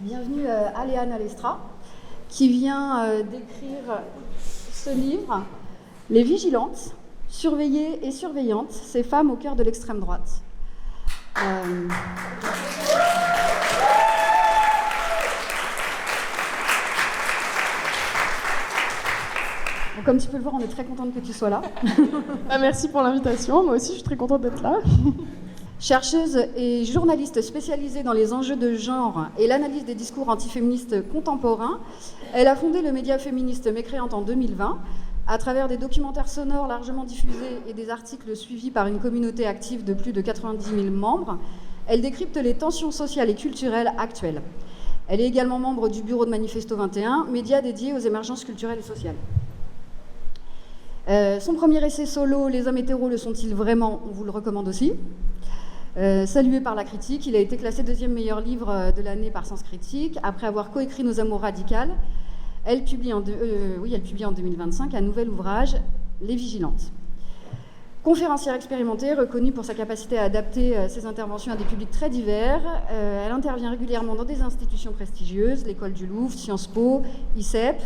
Bienvenue à Léane Alestra, qui vient d'écrire ce livre, Les Vigilantes, surveillées et surveillantes, ces femmes au cœur de l'extrême droite. Bon, comme tu peux le voir, on est très contente que tu sois là. Merci pour l'invitation, moi aussi je suis très contente d'être là. Chercheuse et journaliste spécialisée dans les enjeux de genre et l'analyse des discours antiféministes contemporains, elle a fondé le média féministe Mécréante en 2020 à travers des documentaires sonores largement diffusés et des articles suivis par une communauté active de plus de 90 000 membres. Elle décrypte les tensions sociales et culturelles actuelles. Elle est également membre du bureau de Manifesto 21, média dédié aux émergences culturelles et sociales. Son premier essai solo, Les hommes hétéros le sont-ils vraiment ? On vous le recommande aussi. Salué par la critique, il a été classé deuxième meilleur livre de l'année par Sens Critique, après avoir coécrit Nos amours radicales. Elle publie en 2025 un nouvel ouvrage, Les Vigilantes. Conférencière expérimentée, reconnue pour sa capacité à adapter ses interventions à des publics très divers, elle intervient régulièrement dans des institutions prestigieuses, l'École du Louvre, Sciences Po, ICEP,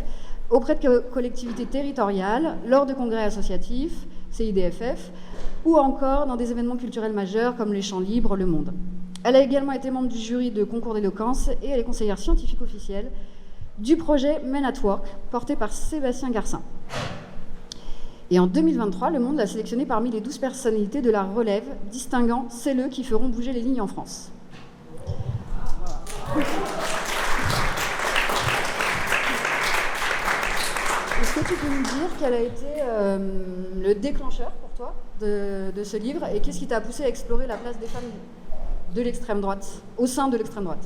auprès de collectivités territoriales, lors de congrès associatifs, CIDFF, ou encore dans des événements culturels majeurs comme les Champs Libres, Le Monde. Elle a également été membre du jury de concours d'éloquence et elle est conseillère scientifique officielle du projet Men at Work, porté par Sébastien Garcin. Et en 2023, Le Monde l'a sélectionné parmi les 12 personnalités de la relève, distinguant celles qui feront bouger les lignes en France. Est-ce que tu peux nous dire quel a été le déclencheur pour toi de ce livre et qu'est-ce qui t'a poussé à explorer la place des femmes de l'extrême droite, au sein de l'extrême droite ?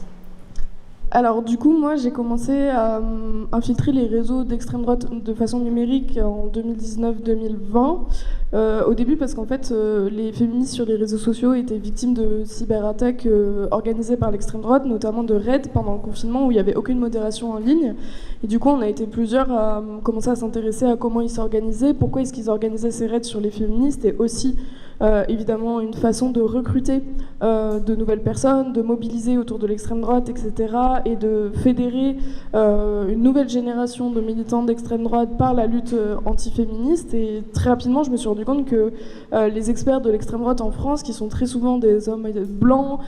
Alors du coup, moi j'ai commencé à infiltrer les réseaux d'extrême droite de façon numérique en 2019-2020. Au début parce qu'en fait, les féministes sur les réseaux sociaux étaient victimes de cyberattaques organisées par l'extrême droite, notamment de raids pendant le confinement où il n'y avait aucune modération en ligne. Et du coup, on a été plusieurs à commencer à s'intéresser à comment ils s'organisaient, pourquoi est-ce qu'ils organisaient ces raids sur les féministes et aussi évidemment une façon de recruter de nouvelles personnes, de mobiliser autour de l'extrême droite, etc. et de fédérer une nouvelle génération de militants d'extrême droite par la lutte antiféministe. Et très rapidement, je me suis rendu compte que les experts de l'extrême droite en France, qui sont très souvent des hommes blancs,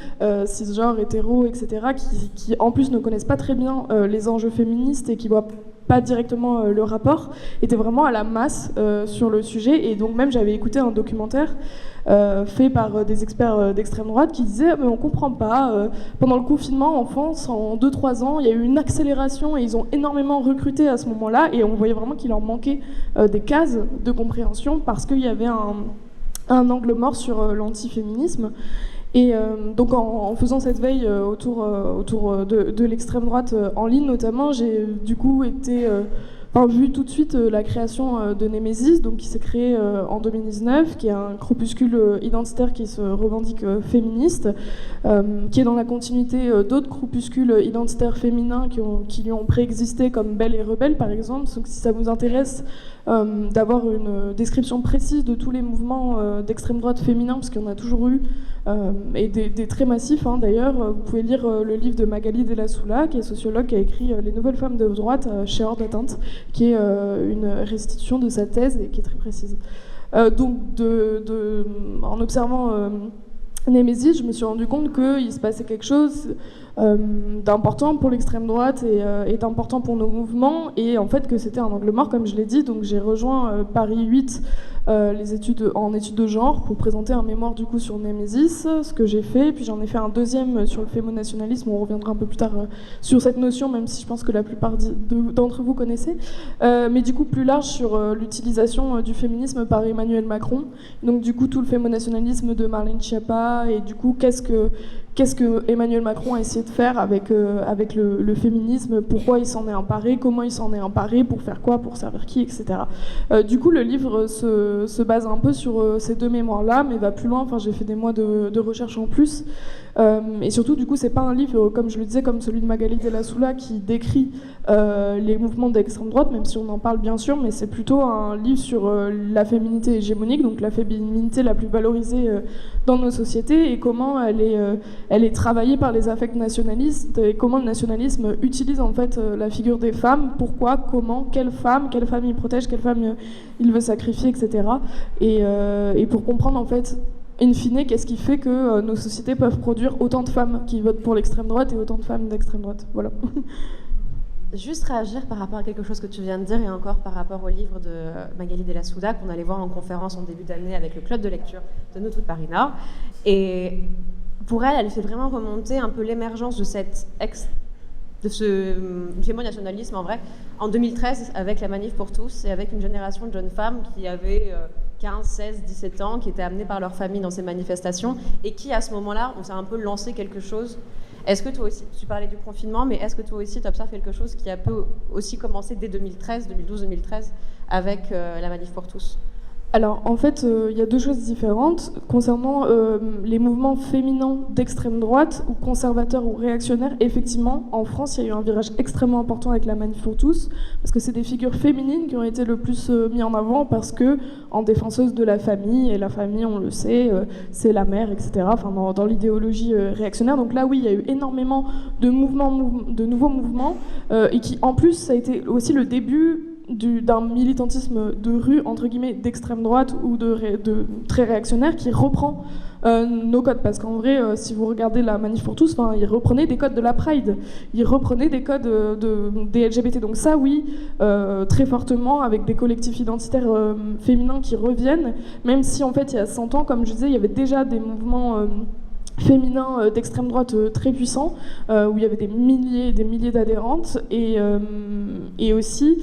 cisgenres, hétéros, etc., qui en plus ne connaissent pas très bien les enjeux féministes et qui voient pas directement le rapport, était vraiment à la masse sur le sujet. Et donc même j'avais écouté un documentaire fait par des experts d'extrême droite qui disaient mais on comprend pas, pendant le confinement en France, en 2-3 ans, il y a eu une accélération et ils ont énormément recruté à ce moment-là et on voyait vraiment qu'il leur manquait des cases de compréhension parce qu'il y avait un angle mort sur l'antiféminisme. Et donc en faisant cette veille autour de l'extrême droite en ligne notamment, j'ai du coup vu tout de suite la création de Némésis, donc qui s'est créé en 2019, qui est un groupuscule identitaire qui se revendique féministe, qui est dans la continuité d'autres groupuscules identitaires féminins qui lui ont préexisté, comme Belle et Rebelle par exemple. Donc si ça vous intéresse d'avoir une description précise de tous les mouvements d'extrême droite féminins, parce qu'il y en a toujours eu, et des très massifs d'ailleurs. Vous pouvez lire le livre de Magali Della Soula, qui est sociologue, qui a écrit Les nouvelles femmes de droite chez Hors d'atteinte, qui est une restitution de sa thèse et qui est très précise. Donc en observant Némésis, je me suis rendu compte qu'il se passait quelque chose d'important pour l'extrême droite et d'important pour nos mouvements, et en fait que c'était un angle mort, comme je l'ai dit. Donc j'ai rejoint Paris 8 les études de genre pour présenter un mémoire du coup sur Némésis, ce que j'ai fait, puis j'en ai fait un deuxième sur le fémonationalisme. On reviendra un peu plus tard sur cette notion, même si je pense que la plupart d'entre vous connaissez, mais du coup plus large sur l'utilisation du féminisme par Emmanuel Macron. Donc du coup tout le fémonationalisme de Marlène Schiappa, et du coup qu'est-ce que Emmanuel Macron a essayé de faire avec le féminisme, pourquoi il s'en est emparé, comment il s'en est emparé, pour faire quoi, pour servir qui, etc. Du coup, le livre se se base un peu sur ces deux mémoires-là, mais va plus loin. Enfin, j'ai fait des mois de recherche en plus. Et surtout, du coup, c'est pas un livre, comme je le disais, comme celui de Magali Della Soula, qui décrit les mouvements d'extrême droite, même si on en parle bien sûr, mais c'est plutôt un livre sur la féminité hégémonique, donc la féminité la plus valorisée dans nos sociétés, et comment elle est travaillée par les affects nationalistes, et comment le nationalisme utilise en fait la figure des femmes, pourquoi, comment, quelle femme il protège, quelle femme il veut sacrifier, etc. Et pour comprendre en fait, in fine, qu'est-ce qui fait que nos sociétés peuvent produire autant de femmes qui votent pour l'extrême droite et autant de femmes d'extrême droite. Voilà. Juste réagir par rapport à quelque chose que tu viens de dire, et encore par rapport au livre de Magali Della Souda qu'on allait voir en conférence en début d'année avec le club de lecture de Nous Toutes Paris Nord. Et pour elle, elle fait vraiment remonter un peu l'émergence de ce fémo-nationalisme en vrai en 2013 avec la Manif pour tous et avec une génération de jeunes femmes qui avaient 15, 16, 17 ans, qui étaient amenées par leur famille dans ces manifestations et qui à ce moment-là, on s'est un peu lancé quelque chose. Est-ce que toi aussi, tu parlais du confinement, mais est-ce que toi aussi tu observes quelque chose qui a peu aussi commencé dès 2013, 2012-2013 avec la Manif pour tous ? Alors, en fait, il y a deux choses différentes. Concernant les mouvements féminins d'extrême droite, ou conservateurs ou réactionnaires, effectivement, en France, il y a eu un virage extrêmement important avec la Manif pour tous, parce que c'est des figures féminines qui ont été le plus mis en avant, parce que en défenseuse de la famille, et la famille, on le sait, c'est la mère, etc., enfin, dans l'idéologie réactionnaire. Donc là, oui, il y a eu énormément de nouveaux mouvements, et qui, en plus, ça a été aussi le début d'un militantisme de rue, entre guillemets, d'extrême droite ou de très réactionnaire qui reprend nos codes. Parce qu'en vrai, si vous regardez la Manif pour tous, ils reprenaient des codes de la Pride, ils reprenaient des codes des LGBT. Donc ça, oui, très fortement, avec des collectifs identitaires féminins qui reviennent, même si en fait, il y a 100 ans, comme je disais, il y avait déjà des mouvements féminins d'extrême droite très puissants, où il y avait des milliers d'adhérentes, et aussi,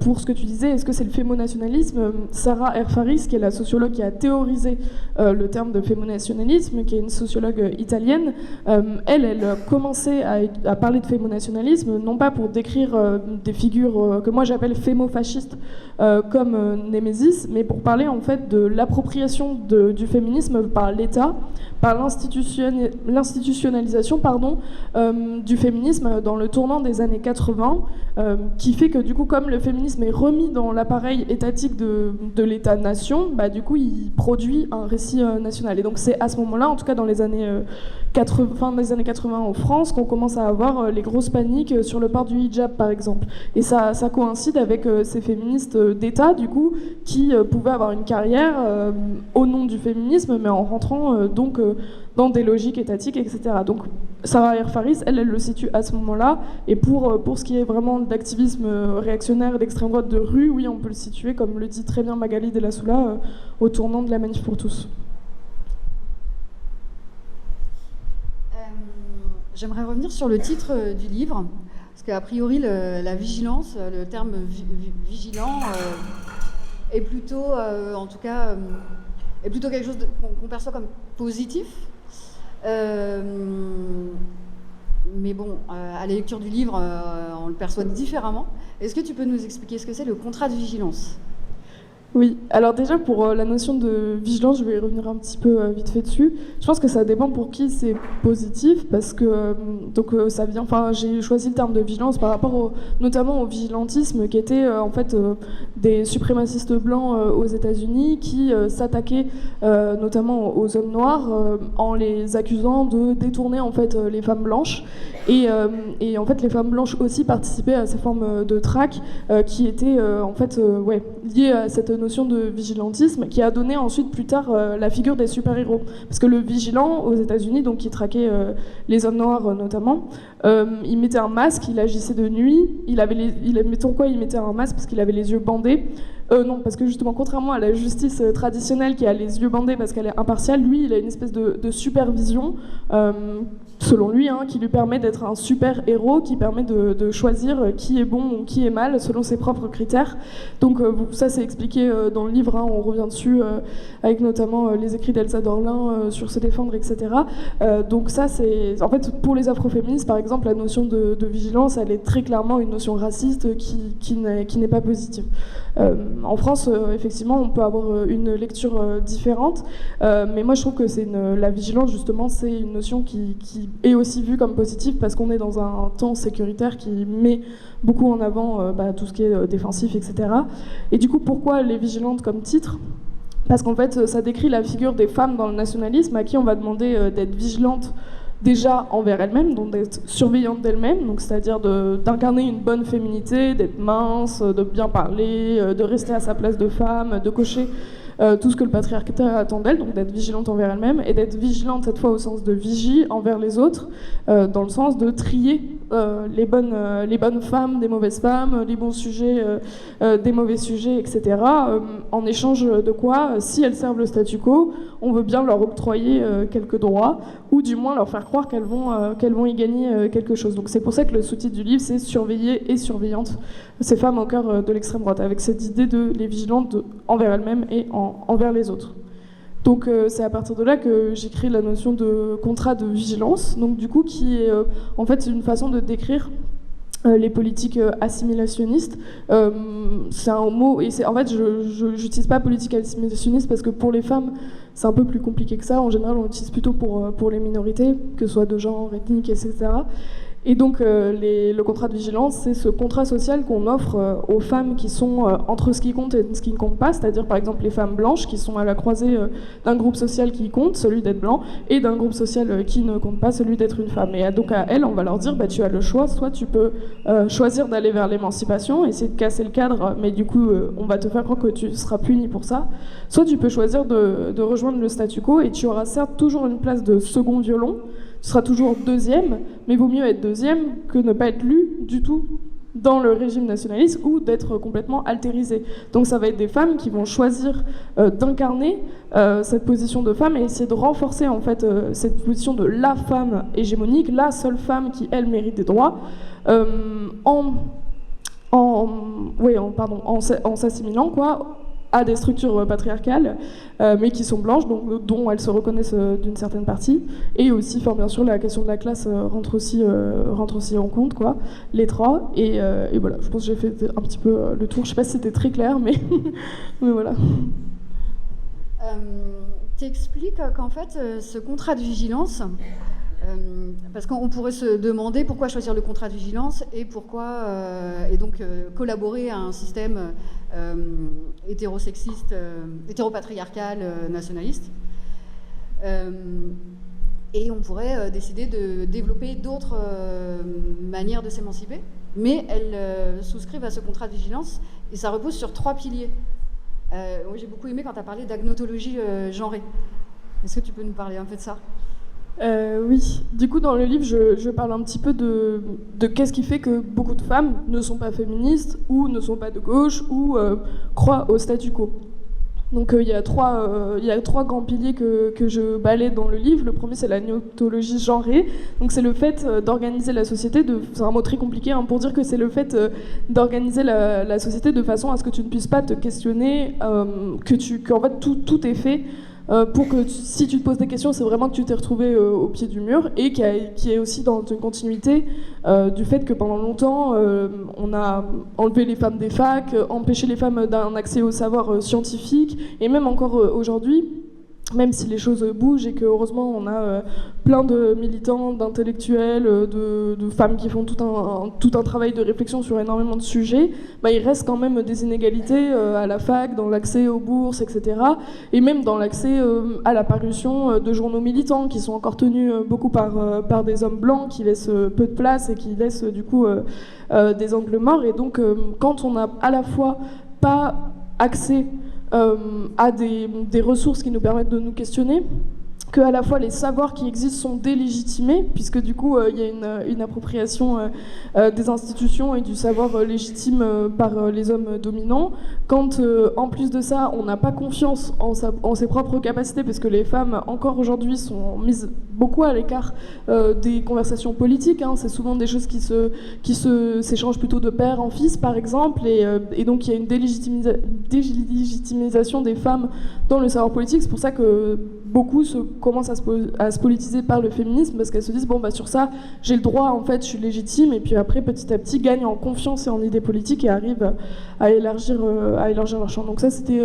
pour ce que tu disais, est-ce que c'est le fémonationalisme ? Sarah Erfaris, qui est la sociologue qui a théorisé le terme de fémonationalisme, qui est une sociologue italienne, elle commençait à parler de fémonationalisme, non pas pour décrire des figures que moi j'appelle fémo-fascistes, comme Némésis, mais pour parler en fait de l'appropriation du féminisme par l'État, par l'institutionnalisation du féminisme dans le tournant des années 80, qui fait que du coup, comme le féminisme est remis dans l'appareil étatique de l'État-nation, du coup, il produit un récit national. Et donc c'est à ce moment-là, en tout cas dans les années fin des années 80 en France, qu'on commence à avoir les grosses paniques sur le port du hijab, par exemple. Et ça coïncide avec ces féministes d'État, du coup, qui pouvaient avoir une carrière au nom du féminisme, mais en rentrant dans des logiques étatiques, etc. Donc Sarah Erfaris, elle le situe à ce moment-là. Et pour ce qui est vraiment d'activisme réactionnaire d'extrême droite de rue, oui, on peut le situer, comme le dit très bien Magali Della Soula, au tournant de la Manif pour tous. J'aimerais revenir sur le titre du livre, parce qu'a priori, la vigilance, le terme vigilant est plutôt, en tout cas, est plutôt quelque chose qu'on perçoit comme positif. Mais bon, à la lecture du livre, on le perçoit différemment. Est-ce que tu peux nous expliquer ce que c'est le contrat de vigilance ? Oui, alors déjà pour la notion de vigilance, je vais y revenir un petit peu vite fait dessus. Je pense que ça dépend pour qui c'est positif, parce que ça vient. Enfin, j'ai choisi le terme de vigilance par rapport notamment au vigilantisme, qui était en fait des suprémacistes blancs aux États-Unis qui s'attaquaient notamment aux hommes noirs en les accusant de détourner en fait les femmes blanches. Et en fait, les femmes blanches aussi participaient à ces formes de traque qui étaient en fait liées à cette notion de vigilantisme, qui a donné ensuite plus tard la figure des super-héros. Parce que le vigilant aux États-Unis, donc qui traquait les hommes noirs notamment, il mettait un masque, il agissait de nuit, pourquoi il mettait un masque ? Parce qu'il avait les yeux bandés. Non, parce que justement, contrairement à la justice traditionnelle qui a les yeux bandés parce qu'elle est impartiale, lui, il a une espèce de supervision selon lui, qui lui permet d'être un super héros, qui permet de choisir qui est bon ou qui est mal selon ses propres critères. Donc ça c'est expliqué dans le livre, on revient dessus avec notamment les écrits d'Elsa Dorlin sur se défendre, etc. Donc ça c'est, en fait pour les afroféministes par exemple, la notion de vigilance elle est très clairement une notion raciste qui n'est pas positive. En France effectivement on peut avoir une lecture différente, mais moi je trouve que la vigilance justement c'est une notion qui est aussi vue comme positive parce qu'on est dans un temps sécuritaire qui met beaucoup en avant tout ce qui est défensif, etc. Et du coup, pourquoi elle est vigilante comme titre ? Parce qu'en fait, ça décrit la figure des femmes dans le nationalisme à qui on va demander d'être vigilantes déjà envers elles-mêmes, donc d'être surveillantes d'elles-mêmes, donc c'est-à-dire d'incarner une bonne féminité, d'être mince, de bien parler, de rester à sa place de femme, de cocher tout ce que le patriarcat attend d'elle, donc d'être vigilante envers elle-même, et d'être vigilante cette fois au sens de vigie envers les autres, dans le sens de trier les bonnes femmes des mauvaises femmes, les bons sujets des mauvais sujets, etc. En échange de quoi, si elles servent le statu quo, on veut bien leur octroyer quelques droits, ou du moins leur faire croire qu'elles vont y gagner quelque chose. Donc c'est pour ça que le sous-titre du livre, c'est « Surveiller et surveillante » ces femmes au cœur de l'extrême droite, avec cette idée de les vigilantes envers elles-mêmes et envers les autres. Donc c'est à partir de là que j'ai créé la notion de contrat de vigilance, donc du coup qui est en fait une façon de décrire les politiques assimilationnistes. C'est un mot, et en fait je n'utilise pas politique assimilationniste parce que pour les femmes c'est un peu plus compliqué que ça. En général on l'utilise plutôt pour les minorités, que ce soit de genre, ethnique, etc. Et donc le contrat de vigilance, c'est ce contrat social qu'on offre aux femmes qui sont entre ce qui compte et ce qui ne compte pas, c'est-à-dire par exemple les femmes blanches qui sont à la croisée d'un groupe social qui compte, celui d'être blanc, et d'un groupe social qui ne compte pas, celui d'être une femme. Et donc à elles, on va leur dire, tu as le choix, soit tu peux choisir d'aller vers l'émancipation, essayer de casser le cadre, mais du coup on va te faire croire que tu seras puni pour ça, soit tu peux choisir de rejoindre le statu quo, et tu auras certes toujours une place de second violon, tu seras toujours deuxième, mais vaut mieux être deuxième que ne pas être lu du tout dans le régime nationaliste ou d'être complètement altérisé. Donc ça va être des femmes qui vont choisir d'incarner cette position de femme et essayer de renforcer en fait cette position de la femme hégémonique, la seule femme qui elle mérite des droits, en s'assimilant quoi à des structures patriarcales, mais qui sont blanches, donc dont elles se reconnaissent d'une certaine partie. Et aussi, bien sûr, la question de la classe rentre aussi en compte, quoi, les trois. Et voilà, je pense que j'ai fait un petit peu le tour. Je sais pas si c'était très clair, mais, mais voilà. Tu expliques qu'en fait, ce contrat de vigilance, parce qu'on pourrait se demander pourquoi choisir le contrat de vigilance et pourquoi collaborer à un système hétérosexiste, hétéropatriarcal, nationaliste. Et on pourrait décider de développer d'autres manières de s'émanciper, mais elles souscrivent à ce contrat de vigilance et ça repose sur 3 piliers. Moi, j'ai beaucoup aimé quand tu as parlé d'agnotologie genrée. Est-ce que tu peux nous parler un peu de ça ? Oui, du coup dans le livre je parle un petit peu de qu'est-ce qui fait que beaucoup de femmes ne sont pas féministes ou ne sont pas de gauche ou croient au statu quo. Donc il y a trois grands piliers que je balaie dans le livre. Le premier c'est la gnotologie genrée, donc c'est le fait d'organiser la société, c'est un mot très compliqué pour dire que c'est le fait d'organiser la société de façon à ce que tu ne puisses pas te questionner, qu'en fait tout est fait pour que si tu te poses des questions, c'est vraiment que tu t'es retrouvé au pied du mur et qui est aussi dans une continuité du fait que pendant longtemps, on a enlevé les femmes des facs, empêché les femmes d'un accès au savoir scientifique, et même encore aujourd'hui, même si les choses bougent et que heureusement on a plein de militants, d'intellectuels, de femmes qui font tout un travail de réflexion sur énormément de sujets, il reste quand même des inégalités à la fac, dans l'accès aux bourses, etc. Et même dans l'accès à la parution de journaux militants qui sont encore tenus beaucoup par des hommes blancs qui laissent peu de place et qui laissent du coup des angles morts. Et donc quand on n'a à la fois pas accès à des ressources qui nous permettent de nous questionner, que à la fois les savoirs qui existent sont délégitimés, puisque du coup il y a une appropriation des institutions et du savoir légitime par les hommes dominants. Quand en plus de ça, on n'a pas confiance en ses propres capacités, parce que les femmes encore aujourd'hui sont mises beaucoup à l'écart des conversations politiques, hein. C'est souvent des choses qui s'échangent plutôt de père en fils par exemple, et donc il y a une délégitimisation des femmes dans le savoir politique. C'est pour ça que beaucoup commencent à se politiser par le féminisme, parce qu'elles se disent bon bah sur ça j'ai le droit, en fait je suis légitime, et puis après petit à petit gagnent en confiance et en idées politiques et arrivent à élargir leur champ. Donc ça c'était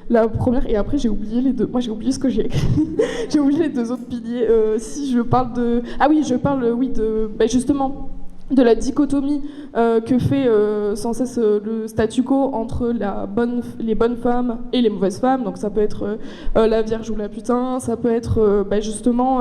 la première, et après j'ai oublié les deux. Moi j'ai oublié ce que j'ai écrit. J'ai oublié les deux autres piliers. Si je parle de justement de la dichotomie que fait sans cesse le statu quo entre les bonnes femmes et les mauvaises femmes. Donc ça peut être la Vierge ou la putain, ça peut être justement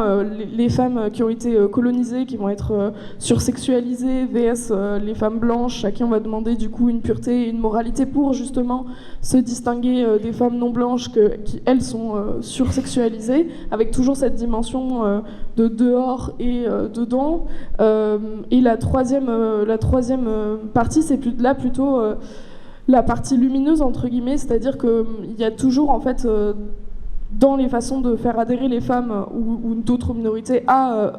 les femmes qui ont été colonisées, qui vont être sursexualisées, vs les femmes blanches, à qui on va demander du coup une pureté et une moralité pour justement se distinguer des femmes non blanches qui elles sont sursexualisées, avec toujours cette dimension de dehors et dedans. Et la troisième partie, c'est plutôt la partie lumineuse entre guillemets, c'est-à-dire qu'il y a toujours en fait dans les façons de faire adhérer les femmes ou d'autres minorités à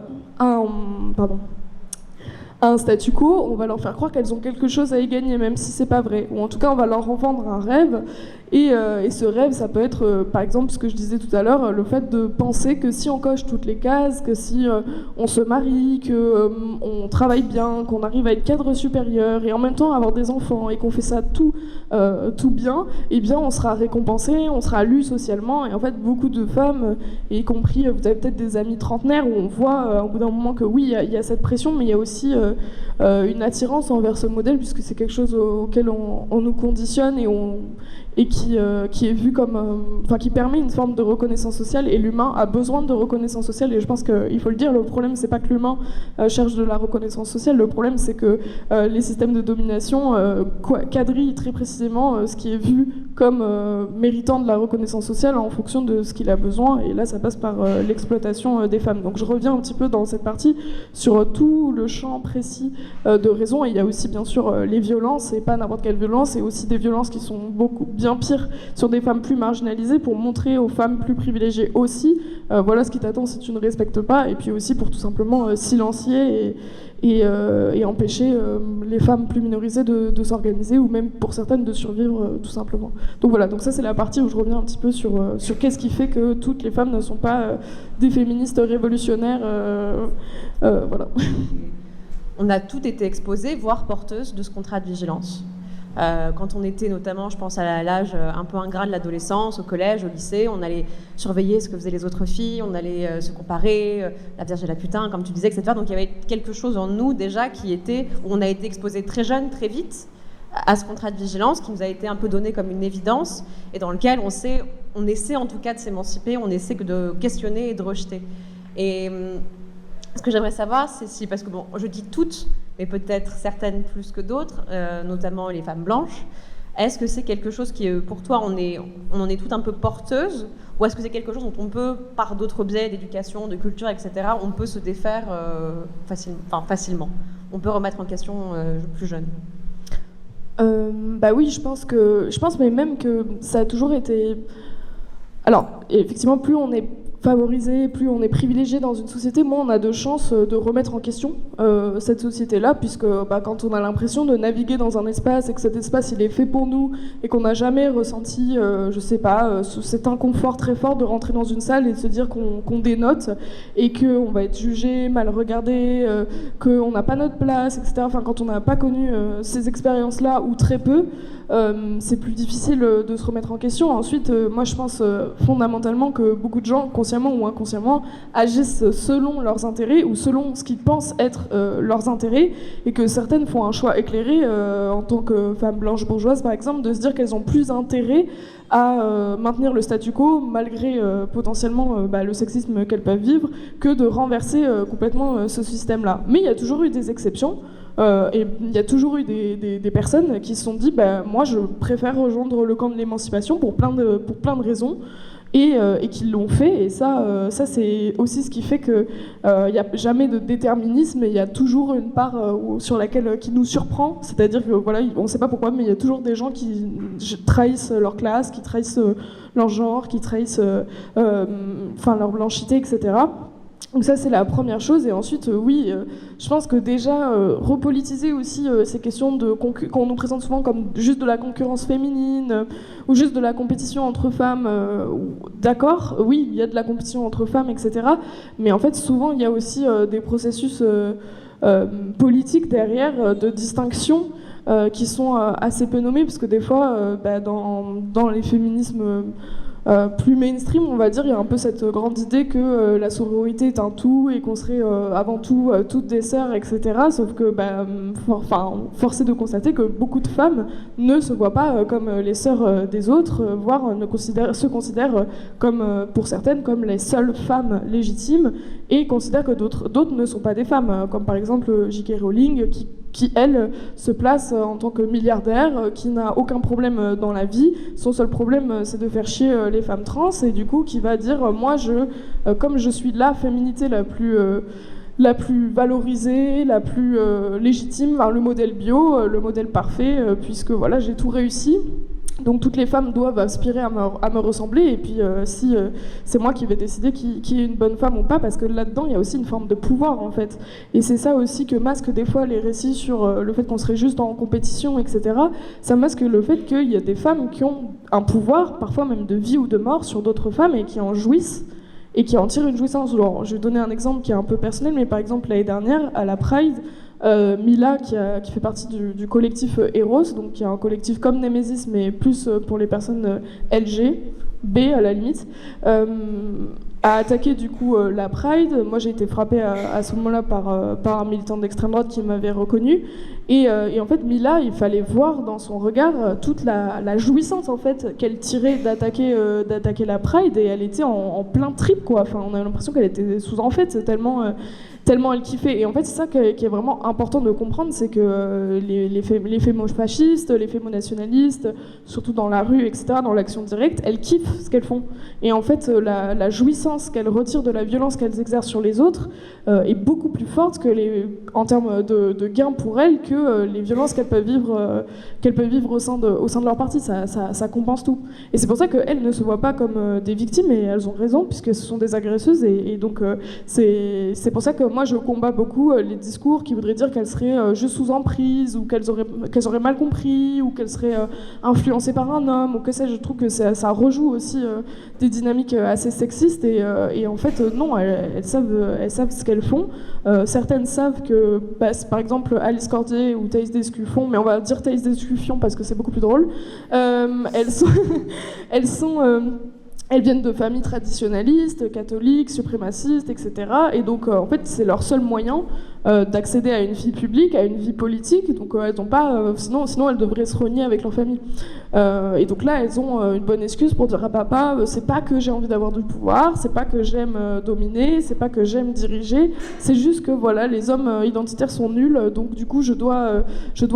un statu quo, on va leur faire croire qu'elles ont quelque chose à y gagner, même si c'est pas vrai, ou en tout cas on va leur en vendre un rêve. Et ce rêve, ça peut être, par exemple, ce que je disais tout à l'heure, le fait de penser que si on coche toutes les cases, que si on se marie, qu'on travaille bien, qu'on arrive à être cadre supérieur, et en même temps avoir des enfants, et qu'on fait ça tout bien, eh bien on sera récompensé, on sera lu socialement. Et en fait, beaucoup de femmes, et y compris, vous avez peut-être des amis trentenaires, où on voit au bout d'un moment que oui, il y a cette pression, mais il y a aussi une attirance envers ce modèle, puisque c'est quelque chose auquel on nous conditionne et qui est vu comme, qui permet une forme de reconnaissance sociale, et l'humain a besoin de reconnaissance sociale. Et je pense qu'il faut le dire, le problème c'est pas que l'humain cherche de la reconnaissance sociale, le problème c'est que les systèmes de domination quadrillent très précisément ce qui est vu comme méritant de la reconnaissance sociale en fonction de ce qu'il a besoin, et là ça passe par l'exploitation des femmes. Donc je reviens un petit peu dans cette partie sur tout le champ précis de raison, et il y a aussi bien sûr les violences, et pas n'importe quelle violence, et aussi des violences qui sont bien pires sur des femmes plus marginalisées, pour montrer aux femmes plus privilégiées aussi, voilà ce qui t'attend si tu ne respectes pas, et puis aussi pour tout simplement silencier et empêcher les femmes plus minorisées de s'organiser, ou même pour certaines de survivre tout simplement. Donc voilà, donc ça c'est la partie où je reviens un petit peu sur qu'est-ce qui fait que toutes les femmes ne sont pas des féministes révolutionnaires, voilà. On a toutes été exposées, voire porteuses de ce contrat de vigilance. Quand on était notamment, je pense à l'âge un peu ingrat de l'adolescence, au collège, au lycée, on allait surveiller ce que faisaient les autres filles, on allait se comparer, la Vierge et la putain, comme tu disais, etc. Donc il y avait quelque chose en nous déjà où on a été exposé très jeune, très vite, à ce contrat de vigilance qui nous a été un peu donné comme une évidence, et dans lequel on essaie en tout cas de s'émanciper, on essaie de questionner et de rejeter. Et ce que j'aimerais savoir, c'est si, parce que bon, je dis toutes, mais peut-être certaines plus que d'autres, notamment les femmes blanches, est-ce que c'est quelque chose qui, pour toi, on en est toutes un peu porteuses, ou est-ce que c'est quelque chose dont on peut, par d'autres biais d'éducation, de culture, etc., on peut se défaire facilement, on peut remettre en question plus jeune? Oui, je pense mais même que ça a toujours été... Alors, effectivement, plus on est favorisé, plus on est privilégié dans une société, moins on a de chances de remettre en question cette société-là, puisque quand on a l'impression de naviguer dans un espace et que cet espace il est fait pour nous et qu'on n'a jamais ressenti, cet inconfort très fort de rentrer dans une salle et de se dire qu'on dénote et qu'on va être jugé, mal regardé, qu'on n'a pas notre place, etc. Enfin, quand on n'a pas connu ces expériences-là, ou très peu, c'est plus difficile de se remettre en question. Ensuite, moi je pense fondamentalement que beaucoup de gens, consciemment ou inconsciemment, agissent selon leurs intérêts ou selon ce qu'ils pensent être leurs intérêts, et que certaines font un choix éclairé en tant que femmes blanches bourgeoises par exemple, de se dire qu'elles ont plus intérêt à maintenir le statu quo malgré potentiellement le sexisme qu'elles peuvent vivre, que de renverser complètement ce système-là. Mais il y a toujours eu des exceptions. Et il y a toujours eu des personnes qui se sont dit moi je préfère rejoindre le camp de l'émancipation pour plein de raisons, et qui l'ont fait. Et ça c'est aussi ce qui fait qu'il n'y a jamais de déterminisme, et il y a toujours une part qui nous surprend. C'est-à-dire que voilà, on ne sait pas pourquoi, mais il y a toujours des gens qui trahissent leur classe, qui trahissent leur genre, qui trahissent leur blanchité, etc. Donc ça, c'est la première chose. Et ensuite, je pense que déjà, repolitiser aussi ces questions qu'on nous présente souvent comme juste de la concurrence féminine ou juste de la compétition entre femmes, d'accord, oui, il y a de la compétition entre femmes, etc. Mais en fait, souvent, il y a aussi des processus politiques derrière, de distinction, qui sont assez peu nommés, parce que des fois, dans les féminismes plus mainstream, on va dire, il y a un peu cette grande idée que la sororité est un tout et qu'on serait avant tout toutes des sœurs, etc. Sauf que force est de constater que beaucoup de femmes ne se voient pas comme les sœurs des autres, voire se considèrent comme, pour certaines, comme les seules femmes légitimes, et considèrent que d'autres ne sont pas des femmes, comme par exemple J.K. Rowling, qui, elle, se place en tant que milliardaire, qui n'a aucun problème dans la vie. Son seul problème, c'est de faire chier les femmes trans, et du coup, qui va dire, moi, comme je suis la féminité la plus valorisée, la plus légitime, le modèle bio, le modèle parfait, puisque voilà, j'ai tout réussi. Donc toutes les femmes doivent aspirer à me ressembler, et puis si c'est moi qui vais décider qui est une bonne femme ou pas, parce que là-dedans il y a aussi une forme de pouvoir en fait. Et c'est ça aussi que masque des fois les récits sur le fait qu'on serait juste en compétition, etc. Ça masque le fait qu'il y a des femmes qui ont un pouvoir, parfois même de vie ou de mort, sur d'autres femmes, et qui en jouissent et qui en tirent une jouissance. Alors, je vais donner un exemple qui est un peu personnel, mais par exemple l'année dernière à la Pride, Mila, qui fait partie du collectif Eros, donc qui est un collectif comme Nemesis, mais plus pour les personnes LG, B à la limite, a attaqué du coup la Pride. Moi j'ai été frappée à ce moment-là par un militant d'extrême droite qui m'avait reconnue. Et en fait Mila, il fallait voir dans son regard toute la jouissance en fait qu'elle tirait d'attaquer la Pride, et elle était en plein trip quoi. Enfin, on a l'impression qu'elle était sous en fait tellement elle kiffait. Et en fait, c'est ça qui est vraiment important de comprendre, c'est que les fémo-fascistes, les fémo-nationalistes, surtout dans la rue, etc., dans l'action directe, elles kiffent ce qu'elles font. Et en fait, la jouissance qu'elles retirent de la violence qu'elles exercent sur les autres est beaucoup plus forte en termes de gains pour elles que les violences qu'elles peuvent vivre au sein de leur parti. Ça compense tout. Et c'est pour ça qu'elles ne se voient pas comme des victimes, et elles ont raison, puisque ce sont des agresseuses. Et donc, c'est pour ça que moi je combats beaucoup les discours qui voudraient dire qu'elles seraient juste sous emprise, ou qu'elles auraient mal compris, ou qu'elles seraient influencées par un homme, ou que sais-je. Je trouve que ça rejoue aussi des dynamiques assez sexistes, et en fait non, elles savent ce qu'elles font. Certaines savent que par exemple Alice Cordier ou Thaïs Descuffon, mais on va dire Thaïs Descuffion parce que c'est beaucoup plus drôle, elles viennent de familles traditionnalistes, catholiques, suprémacistes, etc. Et donc, en fait, c'est leur seul moyen d'accéder à une vie publique, à une vie politique. Donc, elles n'ont pas, sinon, elles devraient se renier avec leur famille. Et donc là, elles ont une bonne excuse pour dire à papa, c'est pas que j'ai envie d'avoir du pouvoir, c'est pas que j'aime dominer, c'est pas que j'aime diriger, c'est juste que voilà, les hommes identitaires sont nuls. Donc, du coup, je dois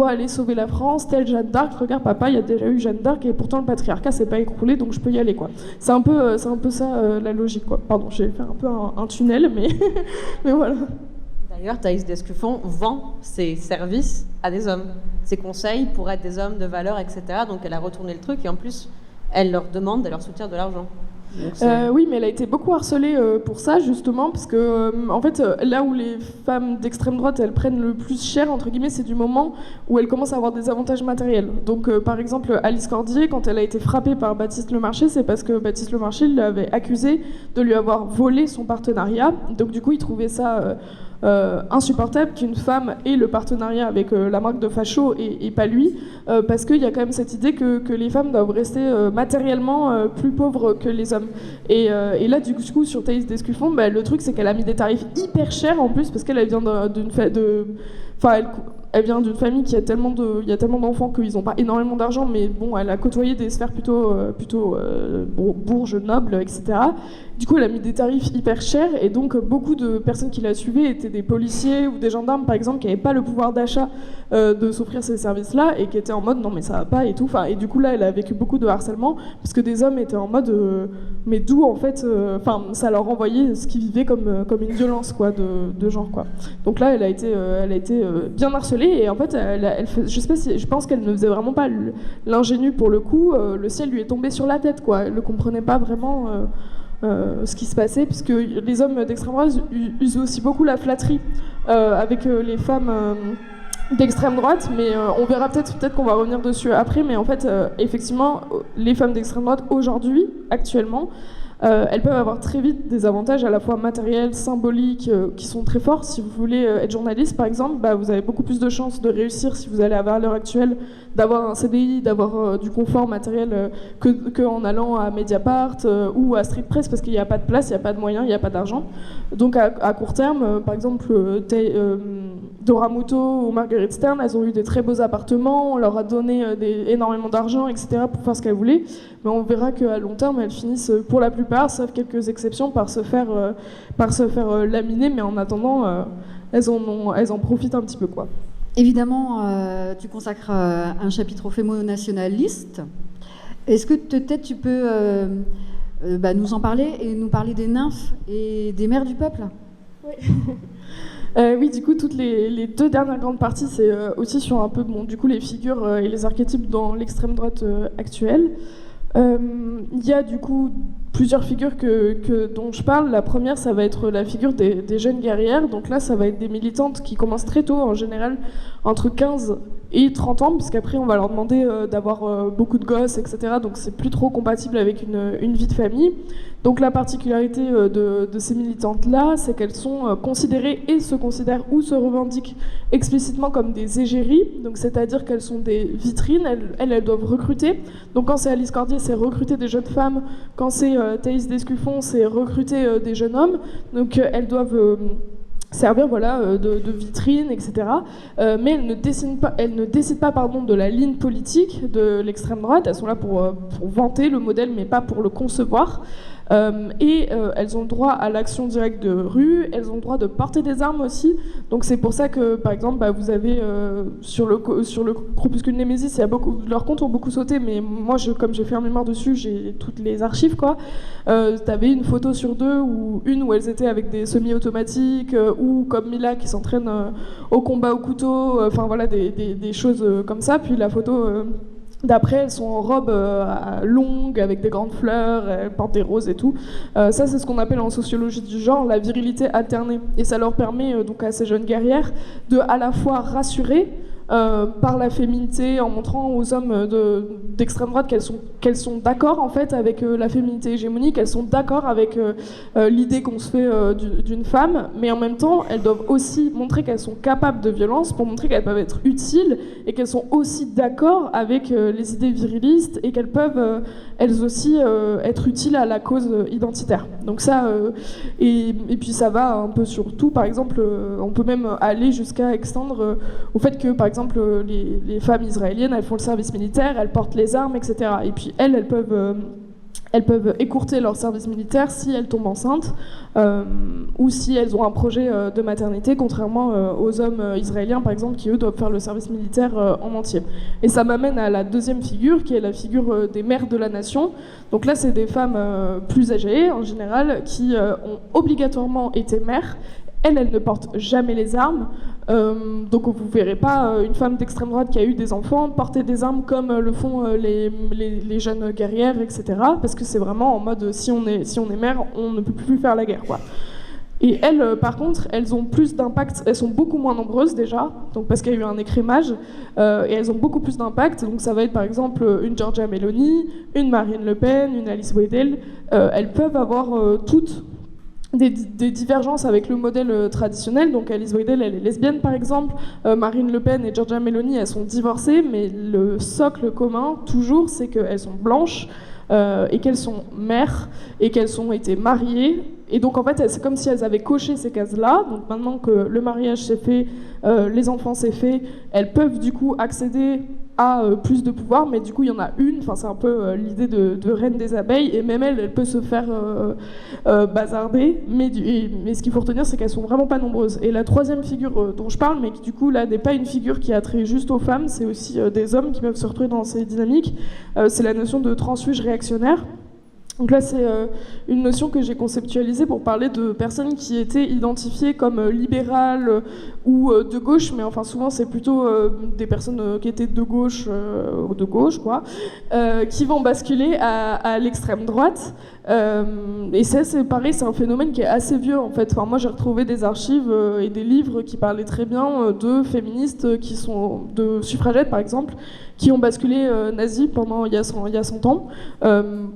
aller sauver la France, telle Jeanne d'Arc. Regarde, papa, il y a déjà eu Jeanne d'Arc, et pourtant le patriarcat s'est pas écroulé, donc je peux y aller, quoi. C'est un peu ça la logique, quoi. Pardon, j'ai fait un peu un tunnel, mais mais voilà. D'ailleurs, Thaïs Descuffon vend ses services à des hommes, ses conseils pour être des hommes de valeur, etc. Donc elle a retourné le truc, et en plus, elle leur demande de leur soutien de l'argent. Oui, mais elle a été beaucoup harcelée pour ça, justement, parce que en fait, là où les femmes d'extrême droite elles prennent le plus cher, entre guillemets, c'est du moment où elles commencent à avoir des avantages matériels. Donc, par exemple, Alice Cordier, quand elle a été frappée par Baptiste Lemarchais, c'est parce que Baptiste Lemarchais l'avait accusée de lui avoir volé son partenariat. Donc, du coup, il trouvait ça insupportable qu'une femme ait le partenariat avec la marque de facho et pas lui, parce qu'il y a quand même cette idée que les femmes doivent rester matériellement plus pauvres que les hommes. Et là, du coup, sur Thaïs Descuffon, le truc, c'est qu'elle a mis des tarifs hyper chers en plus, parce qu'elle vient elle vient d'une famille il y a tellement d'enfants qu'ils n'ont pas énormément d'argent, mais bon, elle a côtoyé des sphères plutôt bourges, nobles, etc. Du coup, elle a mis des tarifs hyper chers et donc beaucoup de personnes qui la suivaient étaient des policiers ou des gendarmes, par exemple, qui n'avaient pas le pouvoir d'achat de s'offrir ces services-là et qui étaient en mode non mais ça va pas et tout. Enfin, et du coup là, elle a vécu beaucoup de harcèlement parce que des hommes étaient en mode mais d'où en fait, ça leur renvoyait ce qu'ils vivaient comme une violence quoi de genre quoi. Donc là, elle a été bien harcelée et en fait, je sais pas si, je pense qu'elle ne faisait vraiment pas l'ingénue pour le coup. Le ciel lui est tombé sur la tête quoi. Elle ne comprenait pas vraiment. Ce qui se passait, puisque les hommes d'extrême droite usent aussi beaucoup la flatterie avec les femmes d'extrême droite, mais on verra peut-être qu'on va revenir dessus après, mais en fait, effectivement, les femmes d'extrême droite, aujourd'hui, actuellement, elles peuvent avoir très vite des avantages à la fois matériels, symboliques, qui sont très forts. Si vous voulez être journaliste, par exemple, vous avez beaucoup plus de chances de réussir si vous allez avoir à l'heure actuelle d'avoir un CDI, d'avoir du confort matériel qu'en allant à Mediapart ou à Street Press, parce qu'il n'y a pas de place, il n'y a pas de moyens, il n'y a pas d'argent. Donc à court terme, par exemple, Dora Muto ou Marguerite Stern, elles ont eu des très beaux appartements, on leur a donné énormément d'argent, etc., pour faire ce qu'elles voulaient. Mais on verra qu'à long terme, elles finissent, pour la plupart, sauf quelques exceptions, par se faire laminer. Mais en attendant, elles en profitent un petit peu, quoi. Évidemment, tu consacres un chapitre aux fémo-nationalistes. Est-ce que peut-être tu peux nous en parler et nous parler des nymphes et des mères du peuple ? Oui. Oui, du coup, toutes les deux dernières grandes parties, c'est aussi sur un peu du coup, les figures et les archétypes dans l'extrême droite actuelle. Il y a du coup plusieurs figures dont je parle. La première, ça va être la figure des jeunes guerrières. Donc là, ça va être des militantes qui commencent très tôt, en général entre 15 et 30 ans, puisqu'après on va leur demander d'avoir beaucoup de gosses, etc. Donc c'est plus trop compatible avec une vie de famille. Donc la particularité de ces militantes-là, c'est qu'elles sont considérées et se considèrent ou se revendiquent explicitement comme des égéries, donc c'est-à-dire qu'elles sont des vitrines, elles doivent recruter. Donc quand c'est Alice Cordier, c'est recruter des jeunes femmes, quand c'est Thaïs Descuffon, c'est recruter des jeunes hommes. Donc elles doivent servir de vitrine, etc. Mais elles ne décident pas de la ligne politique de l'extrême droite. Elles sont là pour vanter le modèle, mais pas pour le concevoir. Elles ont le droit à l'action directe de rue, elles ont le droit de porter des armes aussi. Donc c'est pour ça que, par exemple, vous avez sur le Groupuscule Némésis, il y a leurs comptes ont beaucoup sauté, mais moi, comme j'ai fait un mémoire dessus, j'ai toutes les archives, quoi. T'avais une photo sur deux, ou une où elles étaient avec des semi-automatiques, ou comme Mila qui s'entraîne au combat au couteau, des choses comme ça. Puis la photo d'après, elles sont en robe longue, avec des grandes fleurs, elles portent des roses et tout. Ça, c'est ce qu'on appelle en sociologie du genre la virilité alternée. Et ça leur permet, donc à ces jeunes guerrières, de à la fois rassurer par la féminité, en montrant aux hommes d'extrême droite qu'elles sont d'accord en fait avec la féminité hégémonique, qu'elles sont d'accord avec l'idée qu'on se fait d'une femme, mais en même temps, elles doivent aussi montrer qu'elles sont capables de violence pour montrer qu'elles peuvent être utiles et qu'elles sont aussi d'accord avec les idées virilistes et qu'elles peuvent elles aussi être utiles à la cause identitaire. Donc ça, et puis ça va un peu sur tout. Par exemple, on peut même aller jusqu'à extendre au fait que, par exemple, les femmes israéliennes, elles font le service militaire, elles portent les armes, etc. Et puis elles peuvent écourter leur service militaire si elles tombent enceintes ou si elles ont un projet de maternité, contrairement aux hommes israéliens, par exemple, qui eux doivent faire le service militaire en entier. Et ça m'amène à la deuxième figure, qui est la figure des mères de la nation. Donc là, c'est des femmes plus âgées, en général, qui ont obligatoirement été mères. Elles ne portent jamais les armes, donc vous ne verrez pas une femme d'extrême droite qui a eu des enfants porter des armes comme le font les jeunes guerrières, etc. Parce que c'est vraiment en mode si on est mère, on ne peut plus faire la guerre, quoi. Et elles, par contre, elles ont plus d'impact, elles sont beaucoup moins nombreuses déjà, donc parce qu'il y a eu un écrémage, et elles ont beaucoup plus d'impact, donc ça va être par exemple une Giorgia Meloni, une Marine Le Pen, une Alice Weidel, elles peuvent avoir toutes des divergences avec le modèle traditionnel. Donc Alice Weidel, elle est lesbienne par exemple, Marine Le Pen et Giorgia Meloni, elles sont divorcées, mais le socle commun, toujours, c'est qu'elles sont blanches et qu'elles sont mères et qu'elles ont été mariées. Et donc en fait, c'est comme si elles avaient coché ces cases-là. Donc maintenant que le mariage c'est fait, les enfants c'est fait, elles peuvent du coup accéder a plus de pouvoir, mais du coup il y en a une, c'est un peu l'idée de reine des abeilles, et même elle peut se faire bazarder, mais ce qu'il faut retenir c'est qu'elles sont vraiment pas nombreuses. Et la troisième figure dont je parle, mais qui du coup là n'est pas une figure qui a trait juste aux femmes, c'est aussi des hommes qui peuvent se retrouver dans ces dynamiques, c'est la notion de transfuge réactionnaire. Donc là, c'est une notion que j'ai conceptualisée pour parler de personnes qui étaient identifiées comme libérales ou de gauche, mais enfin souvent c'est plutôt des personnes qui étaient de gauche, quoi, qui vont basculer à l'extrême droite. Et ça, c'est pareil, c'est un phénomène qui est assez vieux en fait. Enfin, moi, j'ai retrouvé des archives et des livres qui parlaient très bien de féministes qui sont de suffragettes, par exemple, qui ont basculé nazi pendant il y a 100 ans.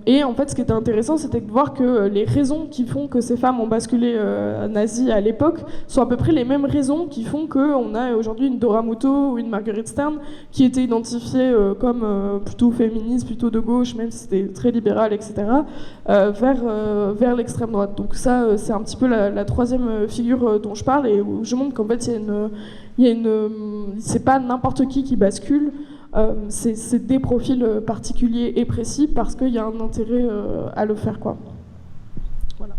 Et en fait, ce qui était intéressant, c'était de voir que les raisons qui font que ces femmes ont basculé nazi à l'époque sont à peu près les mêmes raisons qui font qu'on a aujourd'hui une Dora Muto ou une Marguerite Stern qui étaient identifiées comme plutôt féministes, plutôt de gauche, même si c'était très libéral, etc., vers l'extrême droite. Donc ça, c'est un petit peu la troisième figure dont je parle et où je montre qu'en fait, c'est pas n'importe qui bascule. C'est des profils particuliers et précis parce qu'il y a un intérêt à le faire, quoi. Voilà.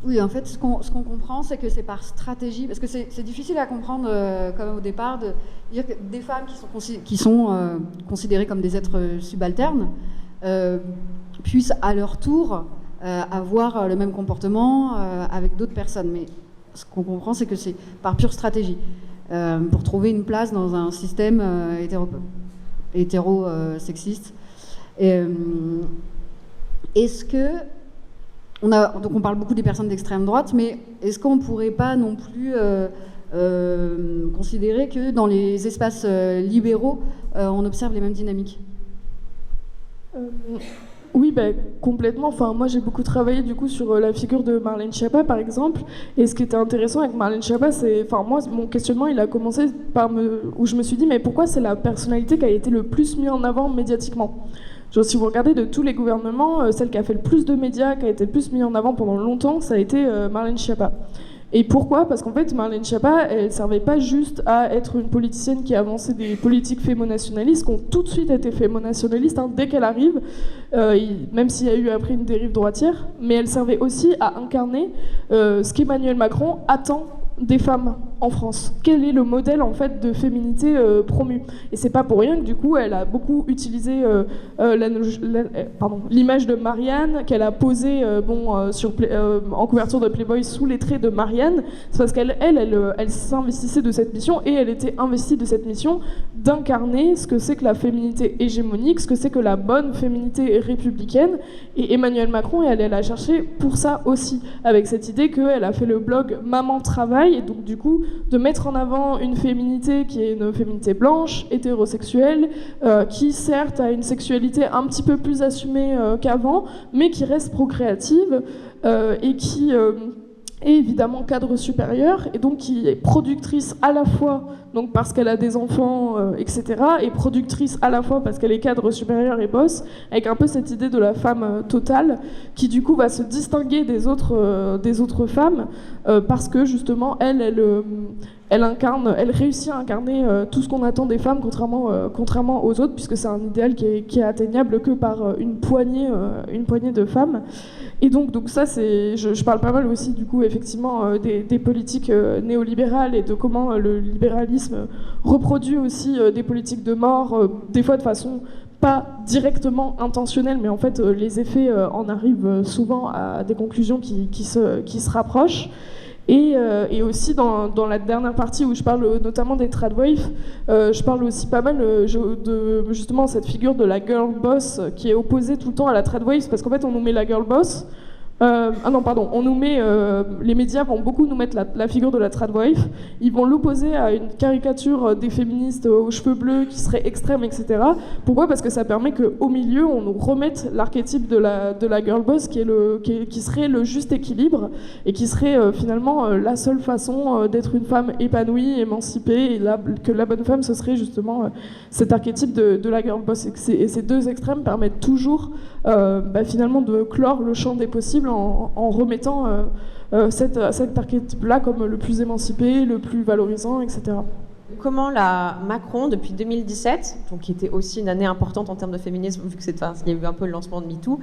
Oui, en fait, ce qu'on comprend, c'est que c'est par stratégie, parce que c'est difficile à comprendre, comme au départ, de dire que des femmes qui sont considérées comme des êtres subalternes puissent à leur tour avoir le même comportement avec d'autres personnes. Mais ce qu'on comprend, c'est que c'est par pure stratégie, pour trouver une place dans un système hétéro-sexiste. Est-ce que donc on parle beaucoup des personnes d'extrême droite, mais est-ce qu'on ne pourrait pas non plus considérer que dans les espaces libéraux, on observe les mêmes dynamiques ? Oui, complètement. Enfin, moi, j'ai beaucoup travaillé du coup sur la figure de Marlène Schiappa, par exemple. Et ce qui était intéressant avec Marlène Schiappa, moi, mon questionnement, il a commencé où je me suis dit, mais pourquoi c'est la personnalité qui a été le plus mise en avant médiatiquement ? Genre, si vous regardez de tous les gouvernements, celle qui a fait le plus de médias, qui a été le plus mise en avant pendant longtemps, ça a été Marlène Schiappa. Et pourquoi ? Parce qu'en fait, Marlène Schiappa, elle ne servait pas juste à être une politicienne qui avançait des politiques fémonationalistes, qui ont tout de suite été fémonationalistes dès qu'elle arrive, même s'il y a eu après une dérive droitière, mais elle servait aussi à incarner ce qu'Emmanuel Macron attend des femmes en France. Quel est le modèle en fait de féminité promu ? Et c'est pas pour rien que du coup elle a beaucoup utilisé l'image de Marianne qu'elle a posée en couverture de Playboy sous les traits de Marianne. C'est parce qu'elle s'investissait de cette mission et elle était investie de cette mission d'incarner ce que c'est que la féminité hégémonique, ce que c'est que la bonne féminité républicaine. Et Emmanuel Macron est allé la chercher pour ça aussi, avec cette idée qu'elle a fait le blog Maman Travail, et donc du coup de mettre en avant une féminité qui est une féminité blanche, hétérosexuelle, qui certes a une sexualité un petit peu plus assumée qu'avant, mais qui reste procréative et qui est évidemment cadre supérieur, et donc qui est productrice à la fois donc parce qu'elle a des enfants, etc., et productrice à la fois parce qu'elle est cadre supérieur et boss, avec un peu cette idée de la femme totale, qui du coup va se distinguer des autres femmes, parce que justement elle réussit à incarner tout ce qu'on attend des femmes, contrairement aux autres, puisque c'est un idéal qui est atteignable que par une poignée de femmes. Et donc ça, je parle pas mal aussi du coup effectivement des politiques néolibérales et de comment le libéralisme reproduit aussi des politiques de mort, des fois de façon pas directement intentionnelle, mais en fait les effets en arrivent souvent à des conclusions qui se rapprochent. Et aussi dans la dernière partie où je parle notamment des tradwives, je parle aussi pas mal de justement cette figure de la girl boss qui est opposée tout le temps à la tradwives, parce qu'en fait on nous met la girl boss, on nous met, les médias vont beaucoup nous mettre la figure de la tradwife, ils vont l'opposer à une caricature des féministes aux cheveux bleus qui serait extrême, etc. Pourquoi ? Parce que ça permet qu'au milieu on nous remette l'archétype de la girl boss qui serait le juste équilibre et qui serait finalement la seule façon d'être une femme épanouie, émancipée, et que la bonne femme ce serait justement cet archétype de la girl boss, et ces deux extrêmes permettent toujours finalement de clore le champ des possibles en remettant cet archétype-là comme le plus émancipé, le plus valorisant, etc. Comment la Macron, depuis 2017, donc qui était aussi une année importante en termes de féminisme, vu qu'il y a eu un peu le lancement de MeToo,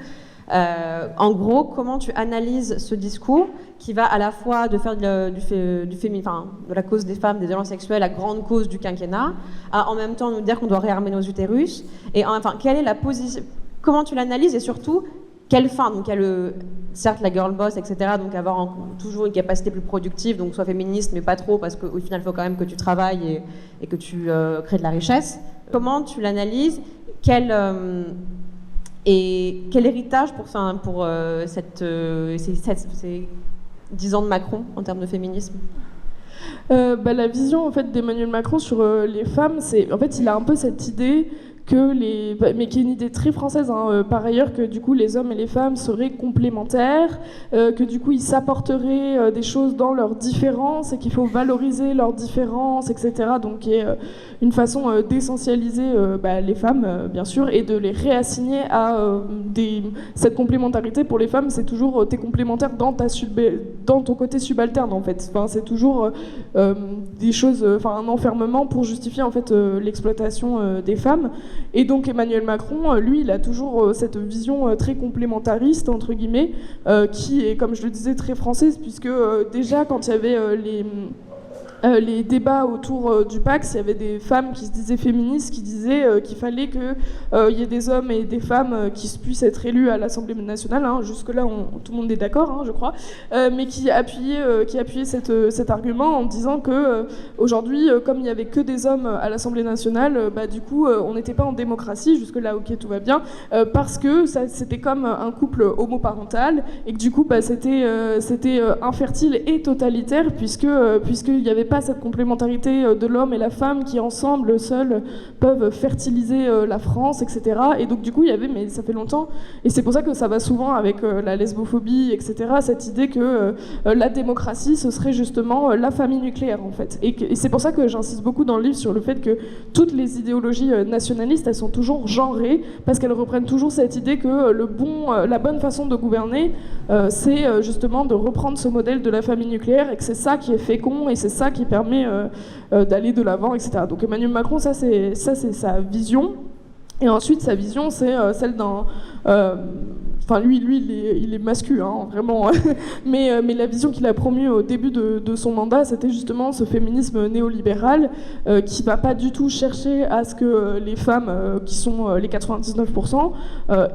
en gros, comment tu analyses ce discours qui va à la fois de faire de la cause des femmes, des violences sexuelles, la grande cause du quinquennat, à en même temps nous dire qu'on doit réarmer nos utérus, et enfin, quelle est la position, comment tu l'analyses et surtout, quelle fin, donc il y a certes la girl boss, etc., donc avoir toujours une capacité plus productive, donc soit féministe, mais pas trop, parce qu'au final, il faut quand même que tu travailles et que tu crées de la richesse. Comment tu l'analyses? Quel héritage pour ces 10 ans de Macron en termes de féminisme? La vision en fait, d'Emmanuel Macron sur les femmes, c'est en fait il a un peu cette idée mais qui est une idée très française, par ailleurs, que du coup les hommes et les femmes seraient complémentaires, que du coup ils s'apporteraient des choses dans leurs différences et qu'il faut valoriser leurs différences, etc. Donc qui est une façon d'essentialiser les femmes, bien sûr, et de les réassigner à cette complémentarité. Pour les femmes, c'est toujours t'es complémentaire dans ton côté subalterne en fait. Enfin, c'est toujours des choses, un enfermement pour justifier en fait l'exploitation des femmes. Et donc Emmanuel Macron, lui, il a toujours cette vision très complémentariste, entre guillemets, qui est, comme je le disais, très française, puisque déjà, quand il y avait les débats autour du PACS, il y avait des femmes qui se disaient féministes, qui disaient qu'il fallait qu'il y ait des hommes et des femmes qui puissent être élus à l'Assemblée nationale. Jusque-là, tout le monde est d'accord, je crois, mais qui appuyaient cet argument en disant que aujourd'hui, comme il n'y avait que des hommes à l'Assemblée nationale, du coup, on n'était pas en démocratie. Jusque-là, ok, tout va bien, parce que c'était comme un couple homoparental et que du coup, c'était infertile et totalitaire, puisqu'il n'y avait pas cette complémentarité de l'homme et la femme qui ensemble seuls peuvent fertiliser la France, etc. Et donc du coup il y avait, mais ça fait longtemps, et c'est pour ça que ça va souvent avec la lesbophobie, etc., cette idée que la démocratie ce serait justement la famille nucléaire en fait. Et c'est pour ça que j'insiste beaucoup dans le livre sur le fait que toutes les idéologies nationalistes, elles sont toujours genrées, parce qu'elles reprennent toujours cette idée que la bonne façon de gouverner, c'est justement de reprendre ce modèle de la famille nucléaire, et que c'est ça qui est fécond, et c'est ça qui permet d'aller de l'avant, etc. Donc Emmanuel Macron, ça c'est sa vision. Et ensuite, sa vision, c'est celle d'un... lui, il est mascu, vraiment. mais la vision qu'il a promue au début de son mandat, c'était justement ce féminisme néolibéral qui ne va pas du tout chercher à ce que les femmes, qui sont les 99%,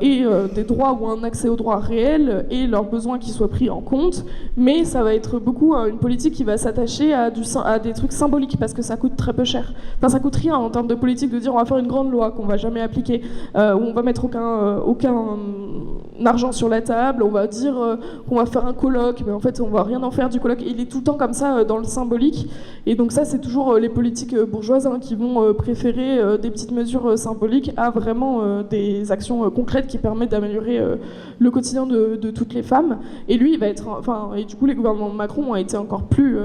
aient des droits ou un accès aux droits réels et leurs besoins qui soient pris en compte. Mais ça va être beaucoup une politique qui va s'attacher à des trucs symboliques, parce que ça coûte très peu cher. Enfin, ça coûte rien en termes de politique de dire on va faire une grande loi qu'on ne va jamais appliquer, où on va mettre aucun argent sur la table, on va dire qu'on va faire un colloque, mais en fait on va rien en faire du colloque. Il est tout le temps comme ça dans le symbolique, et donc ça c'est toujours les politiques bourgeoises qui vont préférer des petites mesures symboliques à vraiment des actions concrètes qui permettent d'améliorer le quotidien de toutes les femmes. Et lui il va être, et du coup les gouvernements de Macron ont été encore plus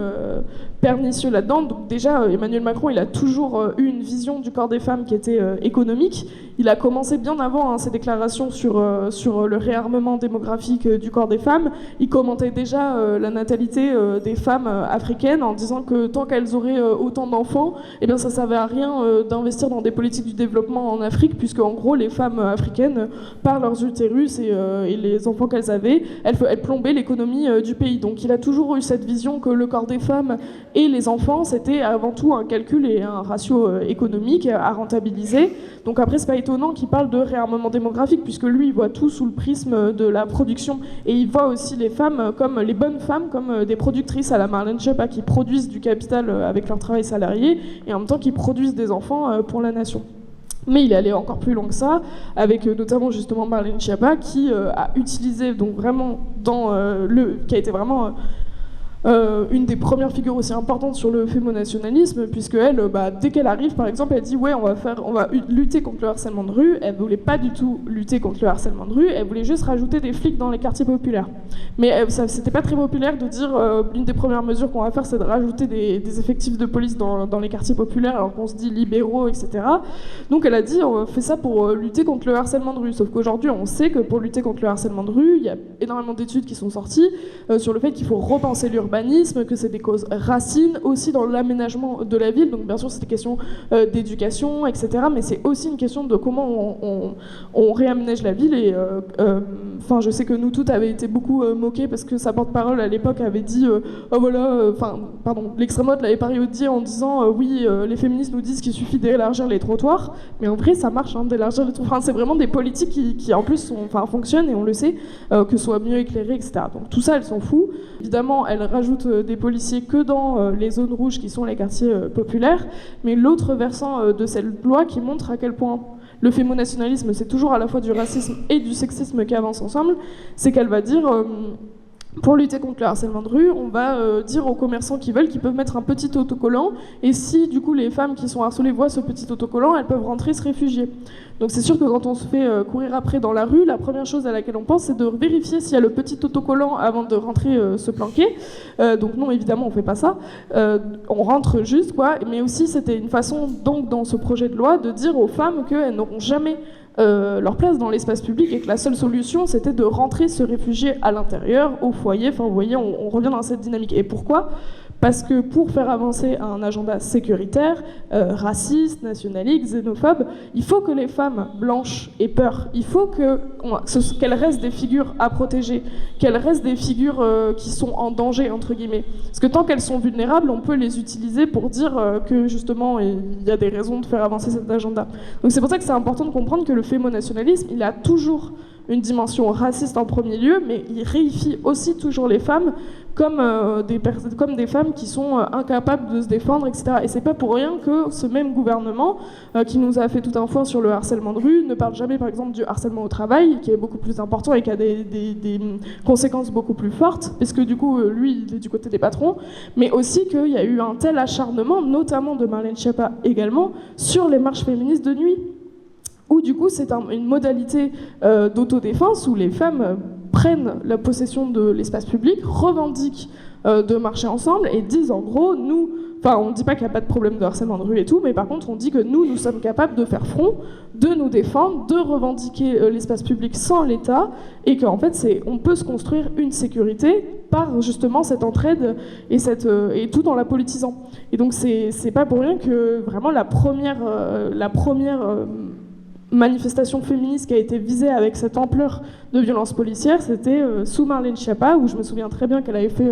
pernicieux là-dedans. Donc déjà Emmanuel Macron il a toujours eu une vision du corps des femmes qui était économique. Il a commencé bien avant ses déclarations sur le réarmement démographique du corps des femmes. Il commentait déjà la natalité des femmes africaines en disant que tant qu'elles auraient autant d'enfants, eh bien ça ne servait à rien d'investir dans des politiques du développement en Afrique, puisque en gros les femmes africaines, par leurs utérus et les enfants qu'elles avaient, elles plombaient l'économie du pays. Donc il a toujours eu cette vision que le corps des femmes et les enfants, c'était avant tout un calcul et un ratio économique à rentabiliser. Donc après, c'est pas étonnant qu'il parle de réarmement démographique, puisque lui, il voit tout sous le prisme de la production. Et il voit aussi les femmes, comme les bonnes femmes, comme des productrices à la Marlène Schiappa, qui produisent du capital avec leur travail salarié, et en même temps qui produisent des enfants pour la nation. Mais il est allé encore plus loin que ça, avec notamment justement Marlène Schiappa, qui a utilisé donc vraiment qui a été vraiment une des premières figures aussi importantes sur le fémonationalisme, puisque elle, dès qu'elle arrive, par exemple, elle dit ouais, on va lutter contre le harcèlement de rue. Elle voulait pas du tout lutter contre le harcèlement de rue, elle voulait juste rajouter des flics dans les quartiers populaires. Mais c'était pas très populaire de dire l'une des premières mesures qu'on va faire, c'est de rajouter des effectifs de police dans les quartiers populaires, alors qu'on se dit libéraux, etc. Donc elle a dit on fait ça pour lutter contre le harcèlement de rue. Sauf qu'aujourd'hui, on sait que pour lutter contre le harcèlement de rue, il y a énormément d'études qui sont sorties sur le fait qu'il faut repenser l'urbain, d'urbanisme, que c'est des causes racines, aussi dans l'aménagement de la ville. Donc bien sûr, c'est des questions d'éducation, etc. Mais c'est aussi une question de comment on réaménage la ville. Et je sais que nous toutes avaient été beaucoup moqués parce que sa porte-parole à l'époque avait dit l'extrême droite l'avait parodié en disant les féministes nous disent qu'il suffit d'élargir les trottoirs, mais en vrai ça marche d'élargir les trottoirs. C'est vraiment des politiques qui en plus fonctionnent et on le sait, que soit mieux éclairé, etc. Donc tout ça, elle s'en fout. Évidemment, elle rajoute des policiers que dans les zones rouges qui sont les quartiers populaires, mais l'autre versant de cette loi qui montre à quel point le fémonationalisme, c'est toujours à la fois du racisme et du sexisme qui avancent ensemble, c'est qu'elle va dire... pour lutter contre le harcèlement de rue, on va dire aux commerçants qui veulent qu'ils peuvent mettre un petit autocollant, et si du coup les femmes qui sont harcelées voient ce petit autocollant, elles peuvent rentrer se réfugier. Donc c'est sûr que quand on se fait courir après dans la rue, la première chose à laquelle on pense, c'est de vérifier s'il y a le petit autocollant avant de rentrer se planquer. Donc non, évidemment, on fait pas ça. On rentre juste, quoi. Mais aussi, c'était une façon, donc, dans ce projet de loi, de dire aux femmes qu'elles n'auront jamais leur place dans l'espace public et que la seule solution, c'était de rentrer se réfugier à l'intérieur, au foyer. Enfin, vous voyez, on revient dans cette dynamique. Et pourquoi ? Parce que pour faire avancer un agenda sécuritaire, raciste, nationaliste, xénophobe, il faut que les femmes blanches aient peur. Il faut qu'elles restent des figures à protéger, qu'elles restent des figures qui sont en danger, entre guillemets. Parce que tant qu'elles sont vulnérables, on peut les utiliser pour dire que justement, il y a des raisons de faire avancer cet agenda. Donc c'est pour ça que c'est important de comprendre que le fémonationalisme, il a toujours une dimension raciste en premier lieu, mais il réifie aussi toujours les femmes comme des femmes qui sont incapables de se défendre, etc. Et c'est pas pour rien que ce même gouvernement, qui nous a fait tout un foin sur le harcèlement de rue, ne parle jamais par exemple du harcèlement au travail, qui est beaucoup plus important et qui a des conséquences beaucoup plus fortes, parce que du coup, lui, il est du côté des patrons, mais aussi qu'il y a eu un tel acharnement, notamment de Marlène Schiappa également, sur les marches féministes de nuit, où du coup c'est une modalité d'autodéfense où les femmes prennent la possession de l'espace public, revendiquent de marcher ensemble et disent en gros, nous, on ne dit pas qu'il n'y a pas de problème de harcèlement de rue et tout, mais par contre on dit que nous sommes capables de faire front, de nous défendre, de revendiquer l'espace public sans l'État, et qu'en fait on peut se construire une sécurité par justement cette entraide et tout en la politisant. Et donc c'est pas pour rien que vraiment la première manifestation féministe qui a été visée avec cette ampleur de violence policière, c'était sous Marlène Schiappa, où je me souviens très bien qu'elle avait fait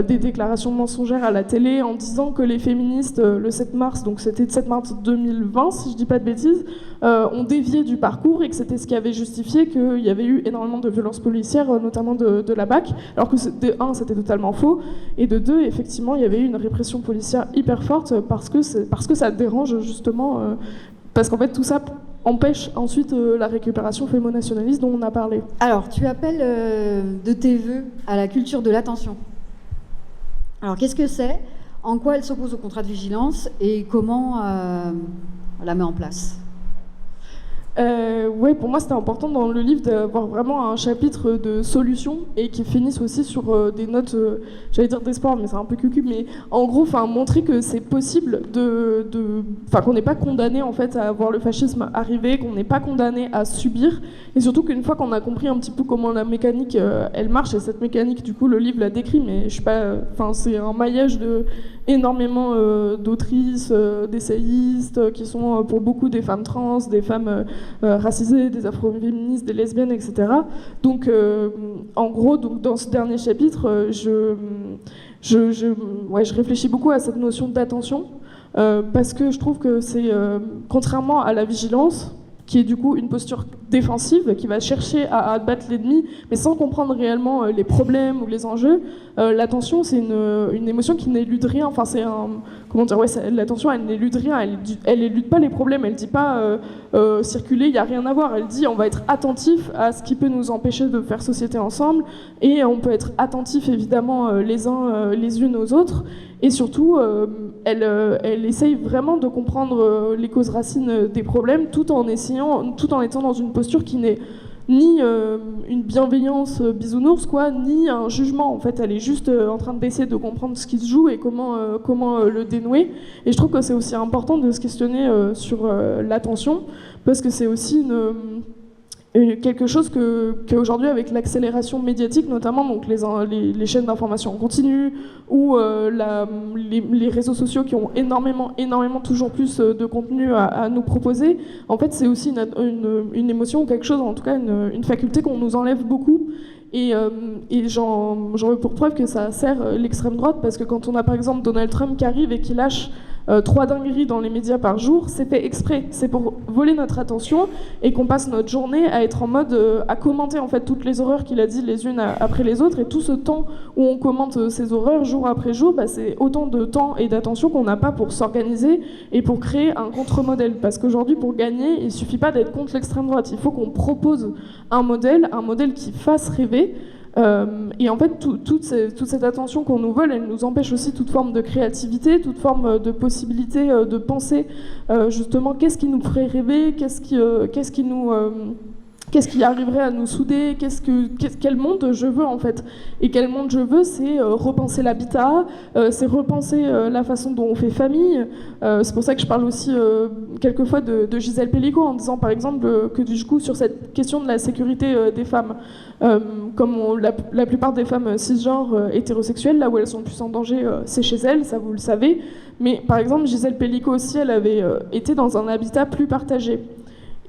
des déclarations mensongères à la télé en disant que les féministes, le 7 mars, donc c'était le 7 mars 2020, si je dis pas de bêtises, ont dévié du parcours et que c'était ce qui avait justifié qu'il y avait eu énormément de violences policières, notamment de la BAC, alors que de 1, c'était totalement faux, et de 2, effectivement, il y avait eu une répression policière hyper forte parce que ça dérange justement, parce qu'en fait tout ça empêche ensuite la récupération fémonationaliste dont on a parlé. Alors, tu appelles de tes vœux à la culture de l'attention. Alors, qu'est-ce que c'est ? En quoi elle s'oppose au contrat de vigilance et comment on la met en place ? Ouais, pour moi c'était important dans le livre d'avoir vraiment un chapitre de solutions et qui finisse aussi sur des notes, j'allais dire d'espoir, mais c'est un peu cucu, mais en gros, montrer que c'est possible qu'on n'est pas condamné en fait à voir le fascisme arriver, qu'on n'est pas condamné à subir, et surtout qu'une fois qu'on a compris un petit peu comment la mécanique elle marche, et cette mécanique du coup le livre la décrit, mais je sais pas, c'est un maillage de énormément d'autrices, d'essayistes qui sont pour beaucoup des femmes trans, des femmes racisées, des afro-féministes, des lesbiennes, etc. Donc, en gros, dans ce dernier chapitre, je réfléchis beaucoup à cette notion d'attention, parce que je trouve que c'est, contrairement à la vigilance, qui est du coup une posture défensive, qui va chercher à abattre l'ennemi, mais sans comprendre réellement les problèmes ou les enjeux. L'attention, c'est une émotion qui n'élude rien. Enfin, c'est un... Comment dire ? Ouais, l'attention, elle n'élude rien. Elle n'élude pas les problèmes. Elle dit pas circuler, il n'y a rien à voir. Elle dit on va être attentif à ce qui peut nous empêcher de faire société ensemble, et on peut être attentif évidemment les uns les unes aux autres. Et surtout, elle essaye vraiment de comprendre les causes racines des problèmes, tout en étant dans une posture qui n'est ni une bienveillance bisounours, ni un jugement. En fait, elle est juste en train d'essayer de comprendre ce qui se joue et comment le dénouer. Et je trouve que c'est aussi important de se questionner sur l'attention, parce que c'est aussi quelque chose qu'aujourd'hui, avec l'accélération médiatique, notamment donc les chaînes d'information en continu ou les réseaux sociaux qui ont énormément toujours plus de contenu à nous proposer, en fait, c'est aussi une émotion ou quelque chose, en tout cas une faculté qu'on nous enlève beaucoup. Et j'en veux pour preuve que ça sert l'extrême droite, parce que quand on a par exemple Donald Trump qui arrive et qui lâche 3 dingueries dans les médias par jour, c'est fait exprès, c'est pour voler notre attention et qu'on passe notre journée à être en mode à commenter en fait toutes les horreurs qu'il a dit les unes après les autres, et tout ce temps où on commente ces horreurs jour après jour, c'est autant de temps et d'attention qu'on n'a pas pour s'organiser et pour créer un contre-modèle, parce qu'aujourd'hui pour gagner il suffit pas d'être contre l'extrême droite, il faut qu'on propose un modèle qui fasse rêver. Et en fait, toute cette attention qu'on nous vole, elle nous empêche aussi toute forme de créativité, toute forme de possibilité de penser justement qu'est-ce qui nous ferait rêver, qu'est-ce qui arriverait à nous souder, quel monde je veux en fait. Et quel monde je veux, c'est repenser l'habitat, c'est repenser la façon dont on fait famille. C'est pour ça que je parle aussi quelquefois de Gisèle Pelicot en disant par exemple que du coup sur cette question de la sécurité des femmes, comme la plupart des femmes cisgenres hétérosexuelles, là où elles sont le plus en danger, c'est chez elles, ça vous le savez. Mais par exemple Gisèle Pelicot aussi, elle avait été dans un habitat plus partagé.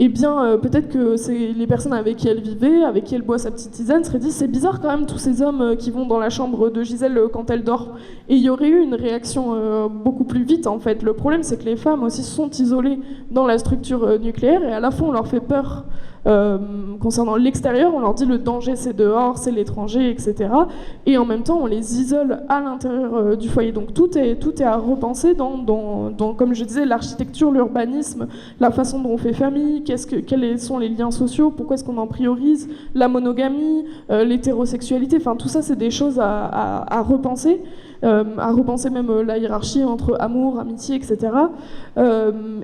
Eh bien, peut-être que c'est les personnes avec qui elle vivait, avec qui elle boit sa petite tisane, seraient dit c'est bizarre quand même tous ces hommes qui vont dans la chambre de Gisèle quand elle dort. Et il y aurait eu une réaction beaucoup plus vite en fait. Le problème c'est que les femmes aussi sont isolées dans la structure nucléaire et à la fois on leur fait peur concernant l'extérieur, on leur dit le danger c'est dehors, c'est l'étranger, etc. Et en même temps on les isole à l'intérieur du foyer. Donc tout est à repenser dans comme je disais, l'architecture, l'urbanisme, la façon dont on fait famille, quels sont les liens sociaux, pourquoi est-ce qu'on en priorise, la monogamie, l'hétérosexualité, enfin tout ça c'est des choses à repenser. À repenser même la hiérarchie entre amour, amitié, etc.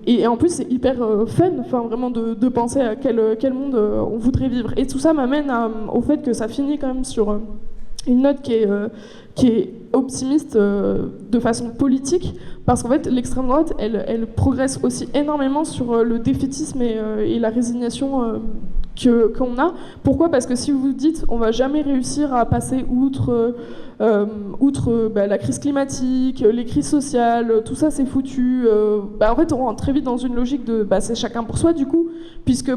Et en plus, c'est hyper fun, enfin vraiment de penser à quel monde on voudrait vivre. Et tout ça m'amène au fait que ça finit quand même sur une note qui est optimiste de façon politique, parce qu'en fait l'extrême droite elle progresse aussi énormément sur le défaitisme et la résignation qu'on a. Pourquoi ? Parce que si vous vous dites on va jamais réussir à passer outre la crise climatique, les crises sociales, tout ça c'est foutu, en fait on rentre très vite dans une logique de c'est chacun pour soi du coup, puisque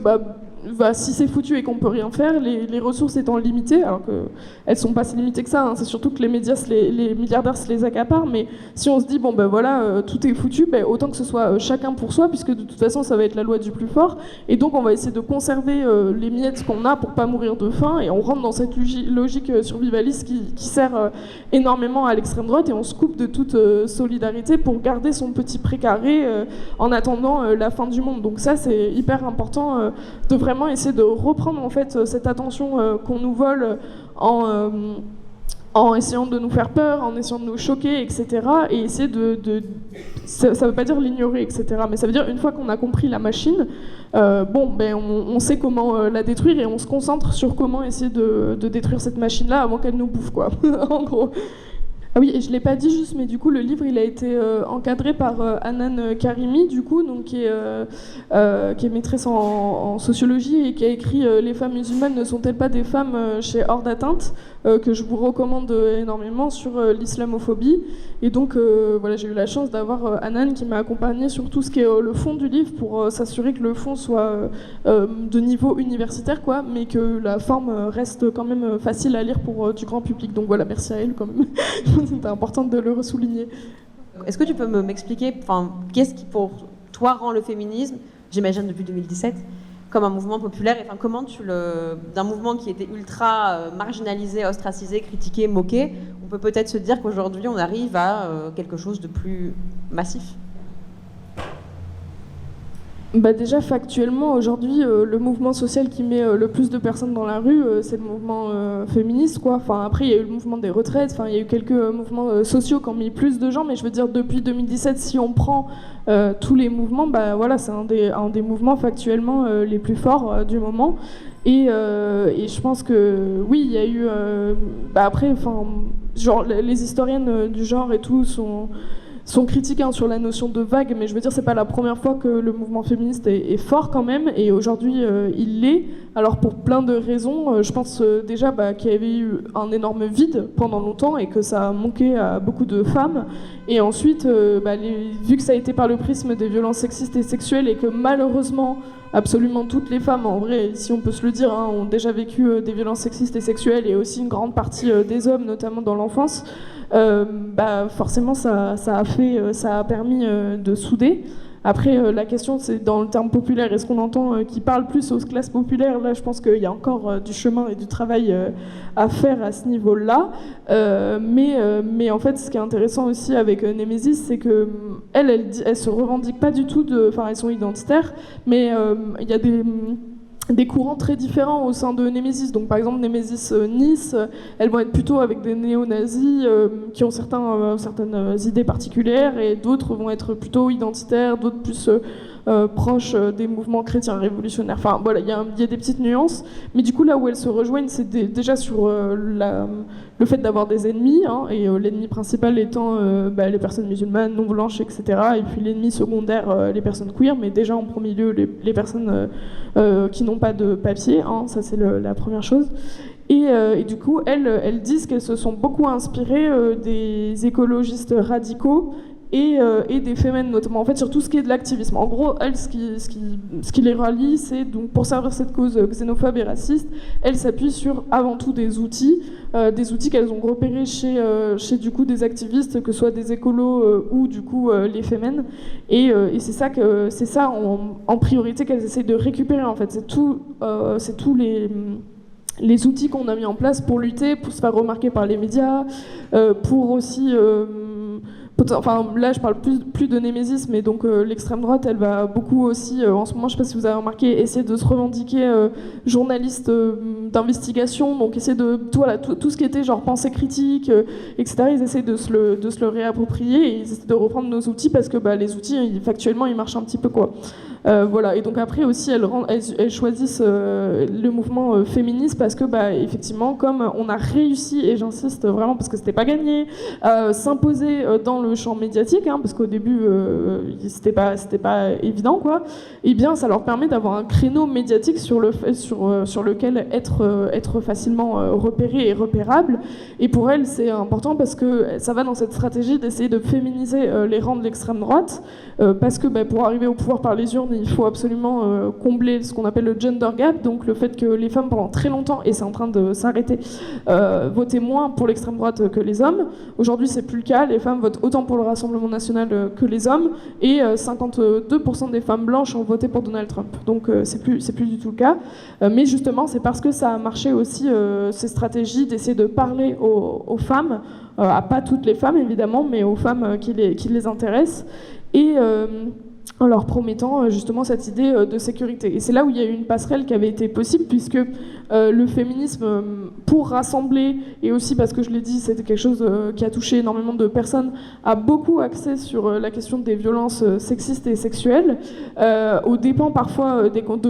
si c'est foutu et qu'on peut rien faire, les ressources étant limitées, alors qu'elles sont pas si limitées que ça, hein, c'est surtout que les médias, les milliardaires se les accaparent, mais si on se dit tout est foutu, autant que ce soit chacun pour soi, puisque de toute façon ça va être la loi du plus fort, et donc on va essayer de conserver les miettes qu'on a pour pas mourir de faim, et on rentre dans cette logique survivaliste qui sert énormément à l'extrême droite, et on se coupe de toute solidarité pour garder son petit précaré en attendant la fin du monde. Donc ça c'est hyper important de vraiment essayer de reprendre en fait cette attention qu'on nous vole en essayant de nous faire peur, en essayant de nous choquer, etc. Et essayer ça ne veut pas dire l'ignorer, etc. Mais ça veut dire une fois qu'on a compris la machine, on sait comment la détruire et on se concentre sur comment essayer de détruire cette machine-là avant qu'elle nous bouffe, quoi. En gros. Ah oui, et je ne l'ai pas dit juste, mais du coup, le livre, il a été encadré par Hanan Karimi, du coup, donc, qui est maîtresse en sociologie et qui a écrit Les femmes musulmanes ne sont-elles pas des femmes chez Hors d'atteinte, que je vous recommande énormément sur l'islamophobie. Et donc, j'ai eu la chance d'avoir Hanan qui m'a accompagnée sur tout ce qui est le fond du livre pour s'assurer que le fond soit de niveau universitaire, quoi, mais que la forme reste quand même facile à lire pour du grand public. Donc voilà, merci à elle quand même. C'était important de le ressouligner. Est-ce que tu peux m'expliquer, qu'est-ce qui pour toi rend le féminisme, j'imagine depuis 2017, comme un mouvement populaire, et comment d'un mouvement qui était ultra marginalisé, ostracisé, critiqué, moqué, on peut peut-être se dire qu'aujourd'hui on arrive à quelque chose de plus massif? Déjà factuellement aujourd'hui le mouvement social qui met le plus de personnes dans la rue c'est le mouvement féministe, quoi. Après il y a eu le mouvement des retraites, il y a eu quelques mouvements sociaux qui ont mis plus de gens, mais je veux dire depuis 2017 si on prend tous les mouvements, c'est un des mouvements factuellement les plus forts du moment. Et je pense que oui, il y a eu les historiennes du genre et tout sont critiques sur la notion de vague, mais je veux dire, c'est pas la première fois que le mouvement féministe est fort quand même, et aujourd'hui il l'est. Alors pour plein de raisons, je pense déjà qu'il y avait eu un énorme vide pendant longtemps et que ça a manqué à beaucoup de femmes. Et ensuite, vu que ça a été par le prisme des violences sexistes et sexuelles et que malheureusement absolument toutes les femmes, en vrai, si on peut se le dire, ont déjà vécu des violences sexistes et sexuelles, et aussi une grande partie des hommes, notamment dans l'enfance, forcément ça a permis de souder. Après, la question, c'est dans le terme populaire, est-ce qu'on entend qui parle plus aux classes populaires? Là, je pense qu'il y a encore du chemin et du travail à faire à ce niveau-là. Mais en fait, ce qui est intéressant aussi avec Némésis, c'est que elle se revendique pas du tout enfin, elles sont identitaires, mais il y a des courants très différents au sein de Némésis. Donc par exemple Némésis Nice, elles vont être plutôt avec des néo-nazis qui ont certaines idées particulières, et d'autres vont être plutôt identitaires, d'autres plus proches des mouvements chrétiens révolutionnaires. Enfin voilà, il y a des petites nuances, mais du coup là où elles se rejoignent, c'est déjà sur le fait d'avoir des ennemis, et l'ennemi principal étant les personnes musulmanes, non blanches, etc. Et puis l'ennemi secondaire, les personnes queer, mais déjà en premier lieu les personnes qui n'ont pas de papier, ça c'est la première chose. Et du coup, elles disent qu'elles se sont beaucoup inspirées des écologistes radicaux et des fémènes notamment, en fait, sur tout ce qui est de l'activisme. En gros, elles, ce qui les rallie, c'est donc pour servir cette cause xénophobe et raciste, elles s'appuient sur avant tout des outils qu'elles ont repérés chez du coup des activistes, que ce soit des écolos ou du coup les fémènes. Et c'est ça en priorité qu'elles essayent de récupérer, en fait. C'est tous les outils qu'on a mis en place pour lutter, pour se faire remarquer par les médias, pour aussi enfin là je parle plus de Némésis, mais donc l'extrême droite, elle va beaucoup aussi en ce moment, je sais pas si vous avez remarqué, essayer de se revendiquer journaliste d'investigation, donc essayer de tout ce qui était genre pensée critique, etc. Ils essaient de se le réapproprier, et ils essaient de reprendre nos outils, parce que les outils factuellement ils marchent un petit peu quoi. Voilà, et donc après aussi elles choisissent le mouvement féministe parce que effectivement, comme on a réussi, et j'insiste vraiment parce que c'était pas gagné, s'imposer dans le champ médiatique, parce qu'au début c'était pas évident quoi, et bien ça leur permet d'avoir un créneau médiatique sur lequel être facilement repéré et repérable. Et pour elles c'est important parce que ça va dans cette stratégie d'essayer de féminiser les rangs de l'extrême droite, parce que pour arriver au pouvoir par les urnes, il faut absolument combler ce qu'on appelle le gender gap, donc le fait que les femmes pendant très longtemps, et c'est en train de s'arrêter, votaient moins pour l'extrême droite que les hommes. Aujourd'hui c'est plus le cas, les femmes votent autant pour le Rassemblement national que les hommes, et 52% des femmes blanches ont voté pour Donald Trump. Donc c'est plus du tout le cas. Mais justement c'est parce que ça a marché aussi, ces stratégies d'essayer de parler aux femmes, à pas toutes les femmes évidemment, mais aux femmes qui les intéressent, et en leur promettant justement cette idée de sécurité. Et c'est là où il y a eu une passerelle qui avait été possible, puisque le féminisme, pour rassembler, et aussi parce que je l'ai dit, c'était quelque chose qui a touché énormément de personnes, a beaucoup axé sur la question des violences sexistes et sexuelles, aux dépens parfois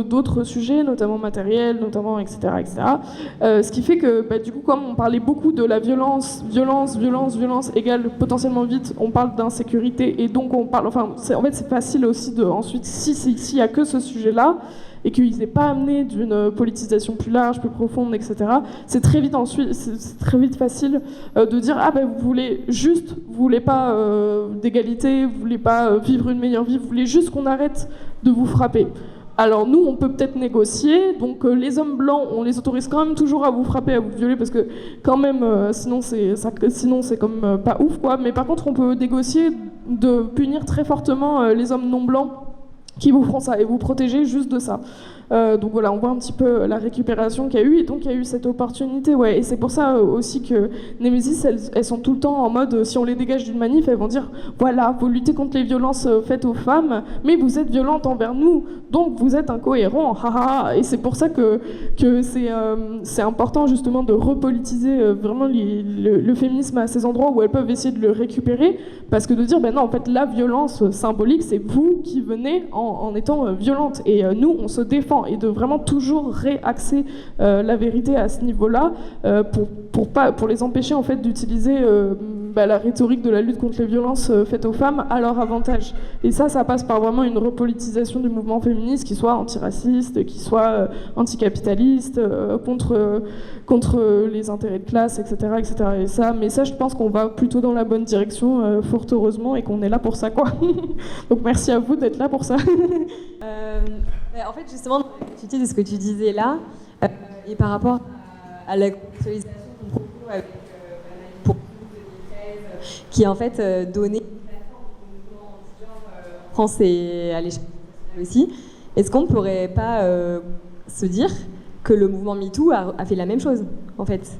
d'autres sujets, notamment matériels, notamment etc. Ce qui fait que du coup, comme on parlait beaucoup de la violence égale potentiellement vite, on parle d'insécurité, et donc on parle, en fait c'est facile aussi ensuite, s'il n'y a que ce sujet-là, et qu'ils n'aient pas amené d'une politisation plus large, plus profonde, etc. C'est très vite facile de dire vous voulez pas d'égalité, vous voulez pas vivre une meilleure vie, vous voulez juste qu'on arrête de vous frapper. Alors nous, on peut peut-être négocier, donc les hommes blancs, on les autorise quand même toujours à vous frapper, à vous violer, parce que quand même, sinon c'est comme pas ouf quoi. Mais par contre, on peut négocier de punir très fortement les hommes non blancs qui vous feront ça, et vous protéger juste de ça. Donc voilà, on voit un petit peu la récupération qu'il y a eu, et donc il y a eu cette opportunité, ouais. Et c'est pour ça aussi que Némésis, elles sont tout le temps en mode, si on les dégage d'une manif, elles vont dire voilà, vous luttez contre les violences faites aux femmes, mais vous êtes violentes envers nous, donc vous êtes incohérents, haha. Et c'est pour ça que c'est important justement de repolitiser vraiment le féminisme à ces endroits où elles peuvent essayer de le récupérer, parce que de dire non, en fait la violence symbolique, c'est vous qui venez en étant violente, et nous on se défend, et de vraiment toujours réaxer la vérité à ce niveau-là, pour les empêcher en fait d'utiliser la rhétorique de la lutte contre les violences faites aux femmes à leur avantage. Et ça passe par vraiment une repolitisation du mouvement féministe qui soit antiraciste, qui soit anticapitaliste, contre les intérêts de classe, etc., etc. Mais ça, je pense qu'on va plutôt dans la bonne direction, fort heureusement, et qu'on est là pour ça, quoi. Donc merci à vous d'être là pour ça. En fait, justement, dans l'étude de ce que tu disais là, et par rapport à la conceptualisation de ton propos avec pour 2013, qui en fait donnait une plateforme au mouvement anti-genre en France et à l'échelle aussi, est-ce qu'on ne pourrait pas se dire que le mouvement MeToo a fait la même chose, en fait?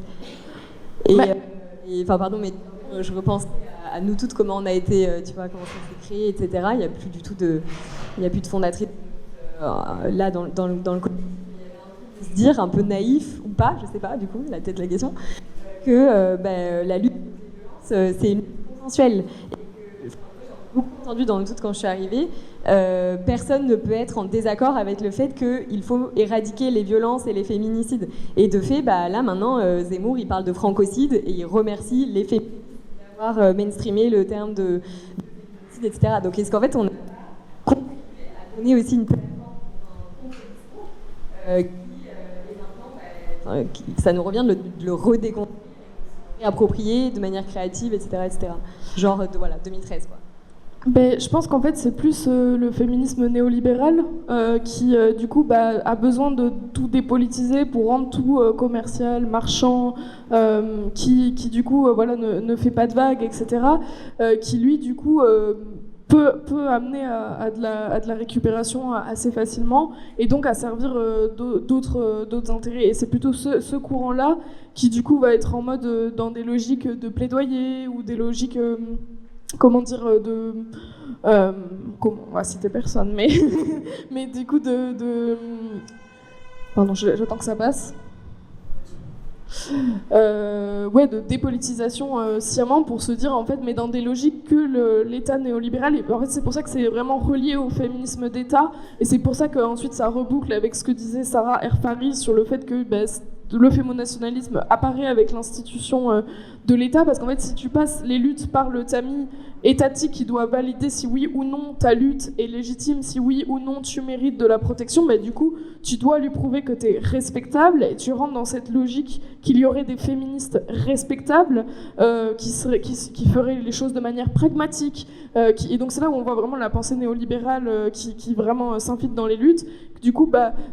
Pardon, mais je repense à nous toutes, comment on a été, tu vois, comment ça s'est créé, etc. Il n'y a plus du tout de fondatrice là dans le se dire un peu naïf ou pas, je sais pas, du coup, la tête de la question, que la lutte c'est une lutte consensuelle. J'ai beaucoup entendu dans le doute quand je suis arrivée, personne ne peut être en désaccord avec le fait qu'il faut éradiquer les violences et les féminicides. Et de fait, là maintenant, Zemmour, il parle de francocide et il remercie les féministes d'avoir mainstreamé le terme de féminicide, etc. Donc est-ce qu'en fait, on a contribué à donner aussi une plateforme ça nous revient de le redéconstruire, réapproprier de manière créative, etc. Genre, 2013, quoi. Je pense qu'en fait, c'est plus le féminisme néolibéral qui, du coup, a besoin de tout dépolitiser pour rendre tout commercial, marchand, qui du coup, ne fait pas de vagues, etc. Qui, lui, du coup... peut amener à de la récupération assez facilement et donc à servir d'autres intérêts. Et c'est plutôt ce courant-là qui du coup va être en mode dans des logiques de plaidoyer ou des logiques, on va citer personne, mais, mais du coup pardon, j'attends que ça passe. De dépolitisation sciemment pour se dire en fait mais dans des logiques que l'État néolibéral en fait c'est pour ça que c'est vraiment relié au féminisme d'État et c'est pour ça qu'ensuite ça reboucle avec ce que disait Sarah Erfari sur le fait que le fémonationalisme apparaît avec l'institution de l'État parce qu'en fait si tu passes les luttes par le tamis étatique qui doit valider si oui ou non ta lutte est légitime, si oui ou non tu mérites de la protection, du coup tu dois lui prouver que tu es respectable et tu rentres dans cette logique qu'il y aurait des féministes respectables qui feraient les choses de manière pragmatique et donc c'est là où on voit vraiment la pensée néolibérale qui vraiment s'infiltre dans les luttes. Du coup,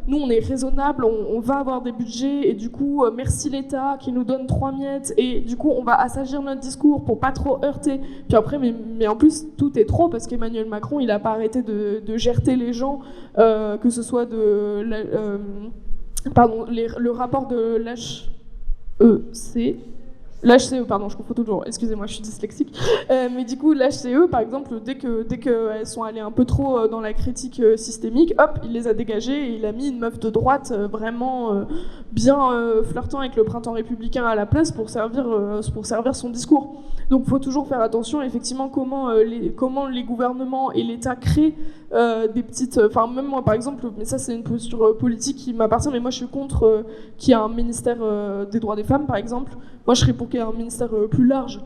nous, on est raisonnable, on va avoir des budgets, et du coup, merci l'État qui nous donne 3 miettes, et du coup, on va assagir notre discours pour pas trop heurter. Puis après, mais en plus, tout est trop, parce qu'Emmanuel Macron, il a pas arrêté de gerter les gens, que ce soit le rapport de l'HCE, pardon, je confonds toujours, excusez-moi, je suis dyslexique. Mais du coup, l'HCE, par exemple, dès qu'elles sont allées un peu trop dans la critique systémique, hop, il les a dégagées et il a mis une meuf de droite vraiment bien flirtant avec le printemps républicain à la place pour servir son discours. Donc, il faut toujours faire attention, effectivement, comment les gouvernements et l'État créent des petites... Enfin, même moi, par exemple, mais ça, c'est une posture politique qui m'appartient, mais moi, je suis contre qu'il y ait un ministère des droits des femmes, par exemple. Moi, je serais pour qu'il y ait un ministère plus large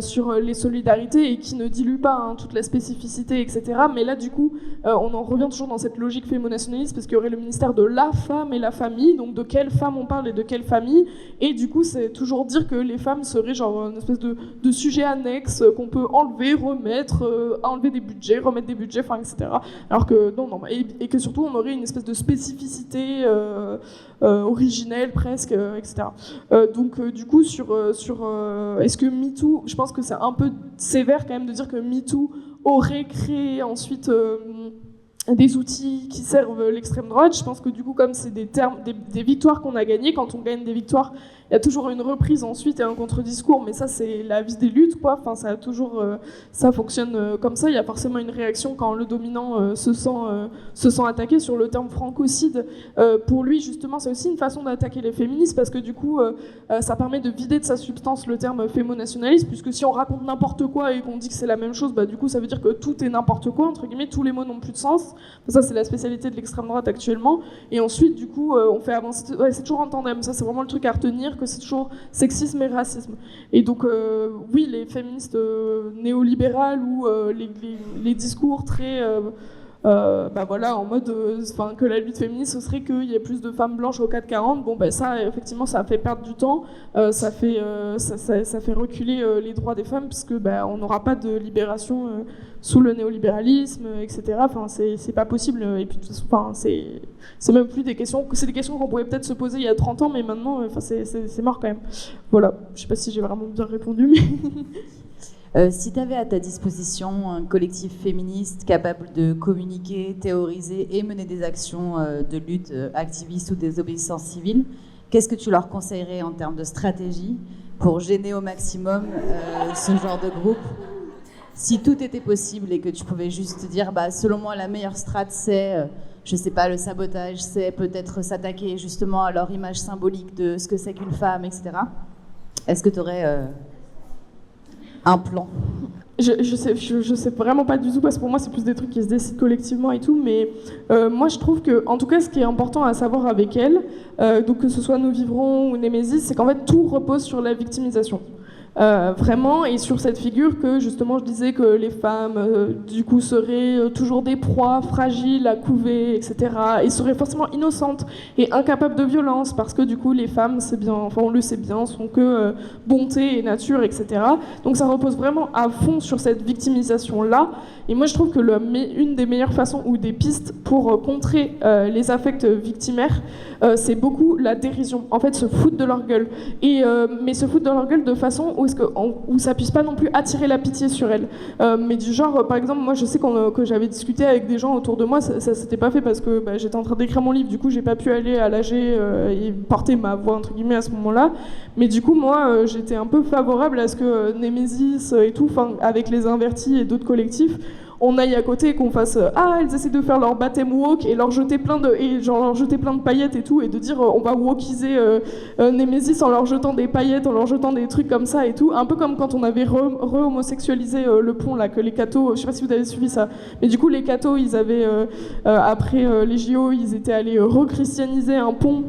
sur les solidarités et qui ne dilue pas toute la spécificité, etc. Mais là, du coup, on en revient toujours dans cette logique fémonationaliste parce qu'il y aurait le ministère de la femme et la famille, donc de quelle femme on parle et de quelle famille. Et du coup, c'est toujours dire que les femmes seraient genre une espèce de sujet annexe qu'on peut enlever, remettre, enlever des budgets, remettre des budgets, etc. Alors que non, et que surtout, on aurait une espèce de spécificité originelle presque, etc. Donc, du coup, sur est-ce que MeToo, je pense que c'est un peu sévère quand même de dire que MeToo aurait créé ensuite des outils qui servent l'extrême droite. Je pense que du coup, comme c'est des victoires qu'on a gagnées, quand on gagne des victoires, il y a toujours une reprise ensuite et un contre-discours, mais ça c'est la vie des luttes, quoi. Enfin, ça fonctionne comme ça. Il y a forcément une réaction quand le dominant se sent attaqué. Sur le terme francocide, pour lui justement, c'est aussi une façon d'attaquer les féministes parce que du coup, ça permet de vider de sa substance le terme fémonationaliste, puisque si on raconte n'importe quoi et qu'on dit que c'est la même chose, du coup, ça veut dire que tout est n'importe quoi entre guillemets, tous les mots n'ont plus de sens. Ça, c'est la spécialité de l'extrême droite actuellement. Et ensuite, du coup, on fait avancer. Ouais, c'est toujours en tandem. Ça, c'est vraiment le truc à retenir. que c'est toujours sexisme et racisme. Et donc, oui, les féministes néolibérales ou les discours très... voilà, en mode que la lutte féministe ce serait qu'il y ait plus de femmes blanches au 440. Bon, ça, effectivement, ça fait perdre du temps, ça fait reculer les droits des femmes, puisque on n'aura pas de libération sous le néolibéralisme, etc. Enfin, c'est pas possible. Et puis, c'est même plus des questions. C'est des questions qu'on pouvait peut-être se poser il y a 30 ans, mais maintenant, c'est mort quand même. Voilà. Je sais pas si j'ai vraiment bien répondu, mais. Si tu avais à ta disposition un collectif féministe capable de communiquer, théoriser et mener des actions de lutte activiste ou désobéissance civile, qu'est-ce que tu leur conseillerais en termes de stratégie pour gêner au maximum ce genre de groupe? Si tout était possible et que tu pouvais juste dire, selon moi, la meilleure strat, c'est, je sais pas, le sabotage, c'est peut-être s'attaquer justement à leur image symbolique de ce que c'est qu'une femme, etc. Est-ce que tu aurais... un plan? Je sais vraiment pas du tout, parce que pour moi c'est plus des trucs qui se décident collectivement et tout, mais moi je trouve que, en tout cas, ce qui est important à savoir avec elle, donc que ce soit Nous Vivrons ou Némésis, c'est qu'en fait tout repose sur la victimisation. Vraiment, et sur cette figure que justement je disais que les femmes du coup seraient toujours des proies fragiles à couver, etc., et seraient forcément innocentes et incapables de violence, parce que du coup les femmes, c'est bien, enfin on le sait bien, sont que bonté et nature, etc. Donc ça repose vraiment à fond sur cette victimisation là, et moi je trouve que une des meilleures façons ou des pistes pour contrer les affects victimaires, c'est beaucoup la dérision, en fait se foutre de leur gueule, et mais se foutre de leur gueule de façon où ça puisse pas non plus attirer la pitié sur elle. Mais du genre, par exemple, moi je sais que j'avais discuté avec des gens autour de moi, ça s'était pas fait parce que j'étais en train d'écrire mon livre, du coup j'ai pas pu aller à l'AG et porter ma voix entre guillemets à ce moment-là. Mais du coup moi j'étais un peu favorable à ce que Némésis et tout, avec les Invertis et d'autres collectifs, on aille à côté et qu'on fasse elles essaient de faire leur baptême woke et leur jeter plein de paillettes et tout, et de dire on va wokiser Némésis en leur jetant des paillettes, en leur jetant des trucs comme ça et tout, un peu comme quand on avait re-homosexualisé le pont là, que les cathos, je sais pas si vous avez suivi ça, mais du coup les cathos ils avaient après les JO ils étaient allés re-christianiser un pont.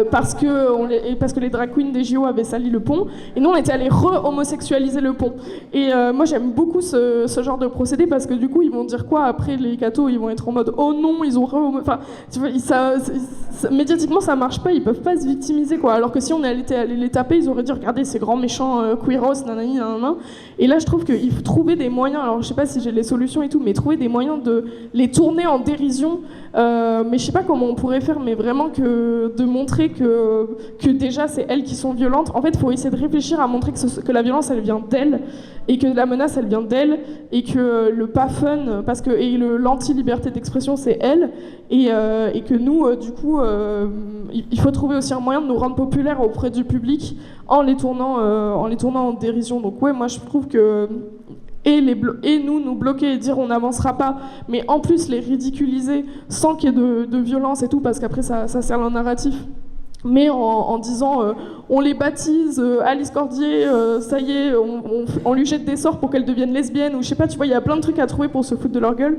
Parce que les drag queens des JO avaient sali le pont, et nous on était allés re-homosexualiser le pont. Et moi j'aime beaucoup ce genre de procédé, parce que du coup ils vont dire quoi après, les cathos? Ils vont être en mode oh non, ils ont enfin tu vois, médiatiquement ça marche pas, ils peuvent pas se victimiser quoi. Alors que si on allait les taper, ils auraient dit regardez ces grands méchants queeros, nanani nanana. Et là je trouve qu'il faut trouver des moyens, alors je sais pas si j'ai les solutions et tout, mais trouver des moyens de les tourner en dérision, mais je sais pas comment on pourrait faire, mais vraiment de montrer que déjà c'est elles qui sont violentes. En fait il faut essayer de réfléchir à montrer que la violence elle vient d'elles, et que la menace elle vient d'elle, et que le pas fun, l'anti-liberté d'expression c'est elle, et que nous du coup il faut trouver aussi un moyen de nous rendre populaires auprès du public en les tournant en dérision. Donc ouais, moi je trouve que et nous bloquer et dire on n'avancera pas, mais en plus les ridiculiser sans qu'il y ait de violence et tout, parce qu'après ça sert le narratif. Mais en disant on les baptise, Alice Cordier, ça y est, on lui jette des sorts pour qu'elle devienne lesbienne, ou je sais pas, tu vois, il y a plein de trucs à trouver pour se foutre de leur gueule,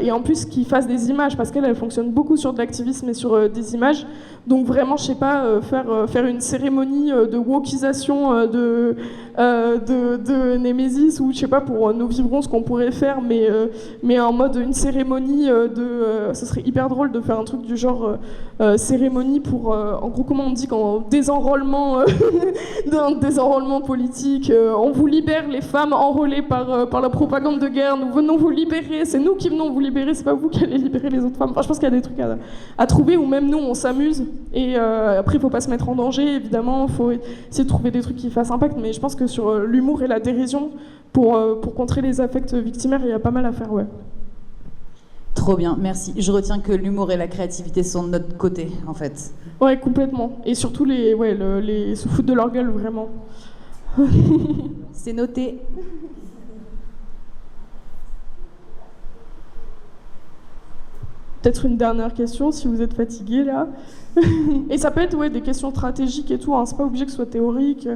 et en plus qu'ils fassent des images, parce qu'elle fonctionne beaucoup sur de l'activisme et sur des images. Donc vraiment, je sais pas, faire une cérémonie de wokisation de Némésis, ou je sais pas, pour Nous Vivrons, ce qu'on pourrait faire, mais en mode une cérémonie ce serait hyper drôle de faire un truc du genre cérémonie pour en gros, comment on dit, quand désenrôlement d'un désenrôlement politique, on vous libère les femmes enrôlées par la propagande de guerre, nous venons vous libérer, c'est nous qui venons vous libérer, c'est pas vous qui allez libérer les autres femmes. Enfin, je pense qu'il y a des trucs à trouver, où même nous on s'amuse, et après il faut pas se mettre en danger, évidemment, il faut essayer de trouver des trucs qui fassent impact, mais je pense que sur l'humour et la dérision, pour contrer les affects victimaires, il y a pas mal à faire, ouais. Trop bien, merci. Je retiens que l'humour et la créativité sont de notre côté, en fait. Ouais, complètement. Et surtout les se foutre de leur gueule, vraiment. C'est noté. Peut-être une dernière question, si vous êtes fatigués, là. Et ça peut être des questions stratégiques et tout, hein. C'est pas obligé que ce soit théorique.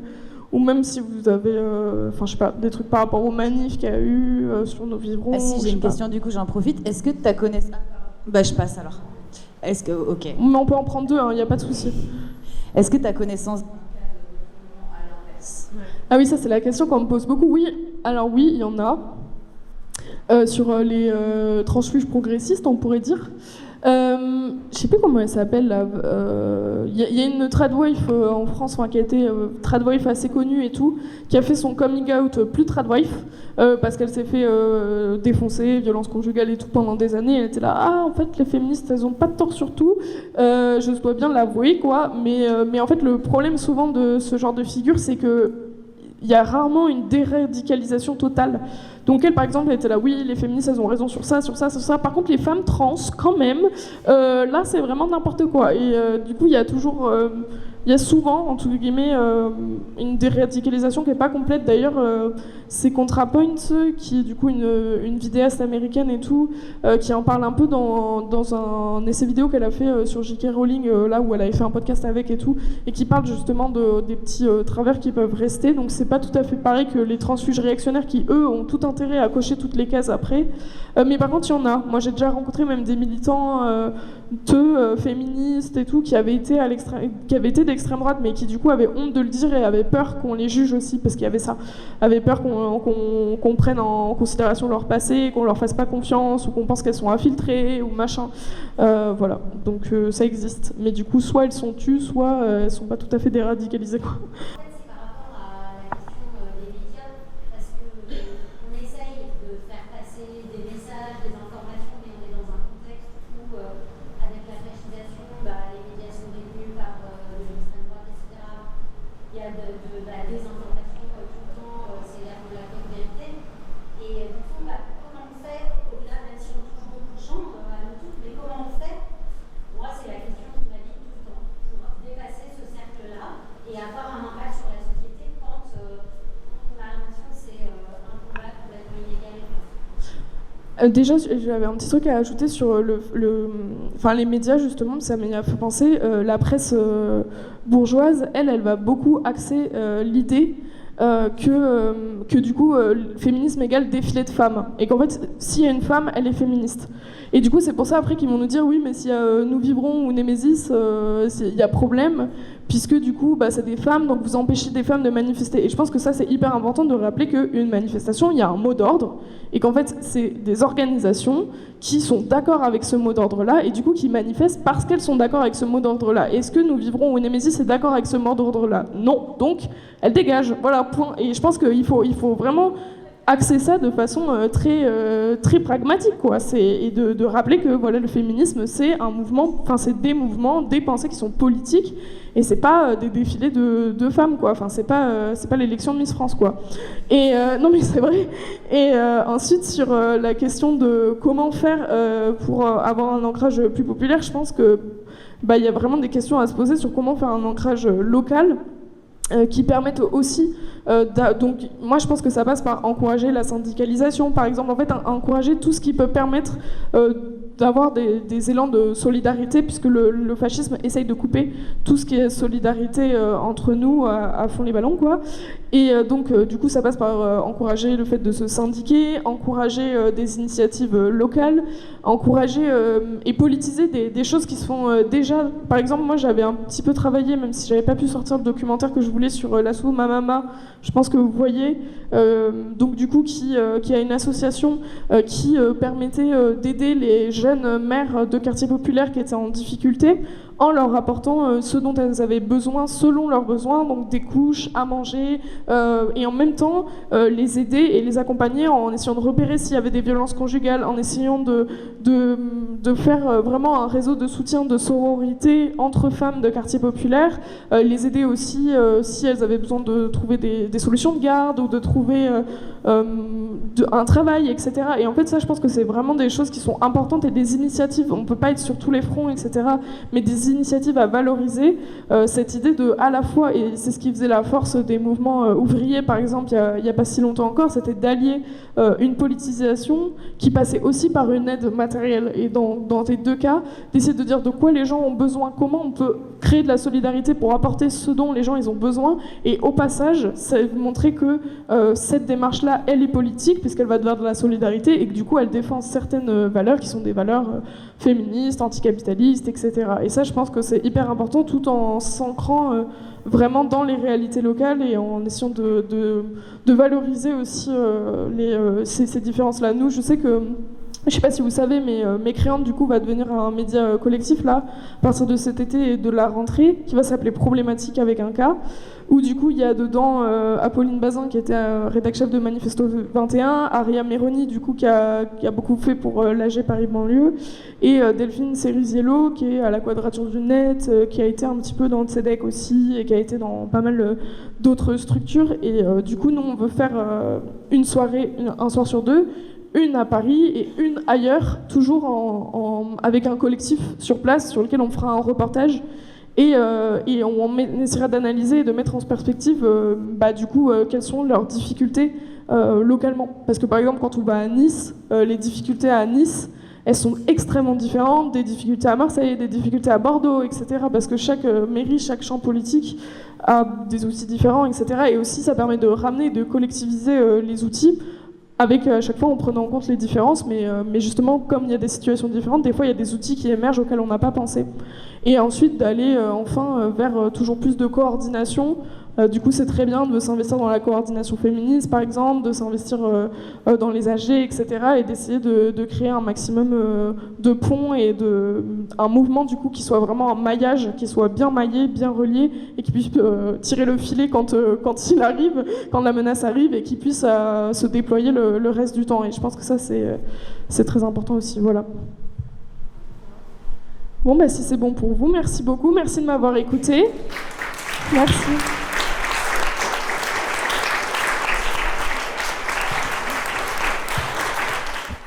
Ou même si vous avez, je sais pas, des trucs par rapport aux manifs qu'il y a eu sur Nous Vivrons. Ah, si j'ai une question, du coup, j'en profite. Est-ce que tu as connaissance... je passe alors. Est-ce que... Ok. Mais on peut en prendre deux, il n'y a pas de souci. Est-ce que tu as connaissance? Ah oui, ça c'est la question qu'on me pose beaucoup. Oui, alors oui, il y en a. Sur les transfuges progressistes, on pourrait dire. Je sais plus comment elle s'appelle là. Y a une tradwife en France, qui a été tradwife assez connue et tout, qui a fait son coming out plus tradwife parce qu'elle s'est fait défoncer, violence conjugale et tout pendant des années. Elle était là, ah en fait les féministes elles ont pas de tort sur tout. Je dois bien l'avouer quoi. Mais en fait le problème souvent de ce genre de figure, c'est que il y a rarement une déradicalisation totale. Donc elle, par exemple, elle était là, oui, les féministes, elles ont raison sur ça, sur ça, sur ça. Par contre, les femmes trans, quand même, là, c'est vraiment n'importe quoi. Et du coup, il y a toujours... il y a souvent, entre guillemets, une déradicalisation qui n'est pas complète. D'ailleurs, c'est ContraPoint, qui est du coup une vidéaste américaine et tout, qui en parle un peu dans un essai vidéo qu'elle a fait sur J.K. Rowling, là où elle avait fait un podcast avec et tout, et qui parle justement des petits travers qui peuvent rester. Donc c'est pas tout à fait pareil que les transfuges réactionnaires qui, eux, ont tout intérêt à cocher toutes les cases après. Mais par contre, il y en a. Moi, j'ai déjà rencontré même des militants féministes et tout, qui avaient été d'extrême droite, mais qui du coup avaient honte de le dire et avaient peur qu'on les juge aussi, parce qu'il y avait ça. Avaient peur qu'on prenne en considération leur passé, qu'on leur fasse pas confiance, ou qu'on pense qu'elles sont infiltrées, ou machin. Voilà. Donc ça existe. Mais du coup, soit elles sont tues, soit elles sont pas tout à fait déradicalisées, quoi. Déjà, j'avais un petit truc à ajouter sur les médias, justement, ça m'a fait penser, la presse bourgeoise, elle va beaucoup axer l'idée que du coup, féminisme égale défilé de femmes. Et qu'en fait, s'il y a une femme, elle est féministe. Et du coup, c'est pour ça après qu'ils vont nous dire, oui, mais s'il y a Nous Vivrons ou Némésis, il y a problème, puisque du coup, c'est des femmes, donc vous empêchez des femmes de manifester. Et je pense que ça, c'est hyper important de rappeler qu'une manifestation, il y a un mot d'ordre, et qu'en fait, c'est des organisations qui sont d'accord avec ce mot d'ordre-là, et du coup, qui manifestent parce qu'elles sont d'accord avec ce mot d'ordre-là. Est-ce que Nous Vivrons ou Némésis est d'accord avec ce mot d'ordre-là? Non. Donc, elle dégage. Voilà, point. Et je pense qu'il faut vraiment axer ça de façon très pragmatique, quoi. Et de rappeler que voilà, le féminisme, c'est un mouvement, c'est des mouvements, des pensées qui sont politiques, et c'est pas des défilés de femmes, quoi. C'est pas l'élection de Miss France, quoi. Et non, mais c'est vrai. Et ensuite, sur la question de comment faire pour avoir un ancrage plus populaire, je pense que il y a vraiment des questions à se poser sur comment faire un ancrage local. Qui permettent aussi, donc moi je pense que ça passe par encourager la syndicalisation, par exemple, en fait encourager tout ce qui peut permettre d'avoir des élans de solidarité, puisque le fascisme essaye de couper tout ce qui est solidarité entre nous à fond les ballons, quoi. Et donc du coup ça passe par encourager le fait de se syndiquer, encourager des initiatives locales, encourager et politiser des choses qui se font déjà. Par exemple, moi j'avais un petit peu travaillé, même si j'avais pas pu sortir le documentaire que je voulais sur l'asso Mamama, je pense que vous voyez, donc du coup qui a une association qui permettait d'aider les jeunes mères de quartiers populaires qui étaient en difficulté, en leur apportant ce dont elles avaient besoin selon leurs besoins, donc des couches, à manger, et en même temps les aider et les accompagner en essayant de repérer s'il y avait des violences conjugales, en essayant de faire vraiment un réseau de soutien, de sororité entre femmes de quartiers populaires, les aider aussi si elles avaient besoin de trouver des solutions de garde ou de trouver un travail, etc. Et en fait ça, je pense que c'est vraiment des choses qui sont importantes et des initiatives, on ne peut pas être sur tous les fronts, etc., mais des initiatives à valoriser, cette idée de, à la fois, et c'est ce qui faisait la force des mouvements ouvriers, par exemple, il n'y a pas si longtemps encore, c'était d'allier une politisation qui passait aussi par une aide matérielle. Et dans les deux cas, d'essayer de dire de quoi les gens ont besoin, comment on peut créer de la solidarité pour apporter ce dont les gens ils ont besoin, et au passage, ça montrer que cette démarche-là, elle est politique, puisqu'elle va vers de la solidarité, et que du coup, elle défend certaines valeurs qui sont des valeurs féministes, anticapitalistes, etc. Et ça, je pense pense que c'est hyper important tout en s'ancrant vraiment dans les réalités locales et en essayant de valoriser aussi ces différences-là. Nous, je sais que, je ne sais pas si vous savez, mais Mécréante, du coup, va devenir un média collectif, là, à partir de cet été et de la rentrée, qui va s'appeler Problématique avec un K, où, du coup, il y a dedans Apolline Bazin, qui était rédac-chef de Manifesto 21, Aria Meroni, du coup, qui a beaucoup fait pour l'AG Paris-Banlieue, et Delphine Ceriziello, qui est à la Quadrature du Net, qui a été un petit peu dans le CEDEC aussi, et qui a été dans pas mal d'autres structures. Et du coup, nous, on veut faire une soirée, un soir sur deux, une à Paris et une ailleurs, toujours avec un collectif sur place sur lequel on fera un reportage et on essaiera d'analyser et de mettre en perspective du coup quelles sont leurs difficultés localement. Parce que par exemple quand on va à Nice, les difficultés à Nice, elles sont extrêmement différentes des difficultés à Marseille, des difficultés à Bordeaux, etc. Parce que chaque mairie, chaque champ politique a des outils différents, etc. Et aussi ça permet de ramener, de collectiviser les outils avec à chaque fois en prenant en compte les différences, mais justement, comme il y a des situations différentes, des fois il y a des outils qui émergent auxquels on n'a pas pensé. Et ensuite d'aller enfin vers toujours plus de coordination. Du coup, c'est très bien de s'investir dans la coordination féministe, par exemple, de s'investir dans les AG, etc., et d'essayer de créer un maximum de ponts et un mouvement du coup qui soit vraiment un maillage, qui soit bien maillé, bien relié, et qui puisse tirer le filet quand il arrive, quand la menace arrive, et qui puisse se déployer le reste du temps. Et je pense que ça, c'est très important aussi. Voilà. Bon, si c'est bon pour vous, merci beaucoup. Merci de m'avoir écouté. Merci.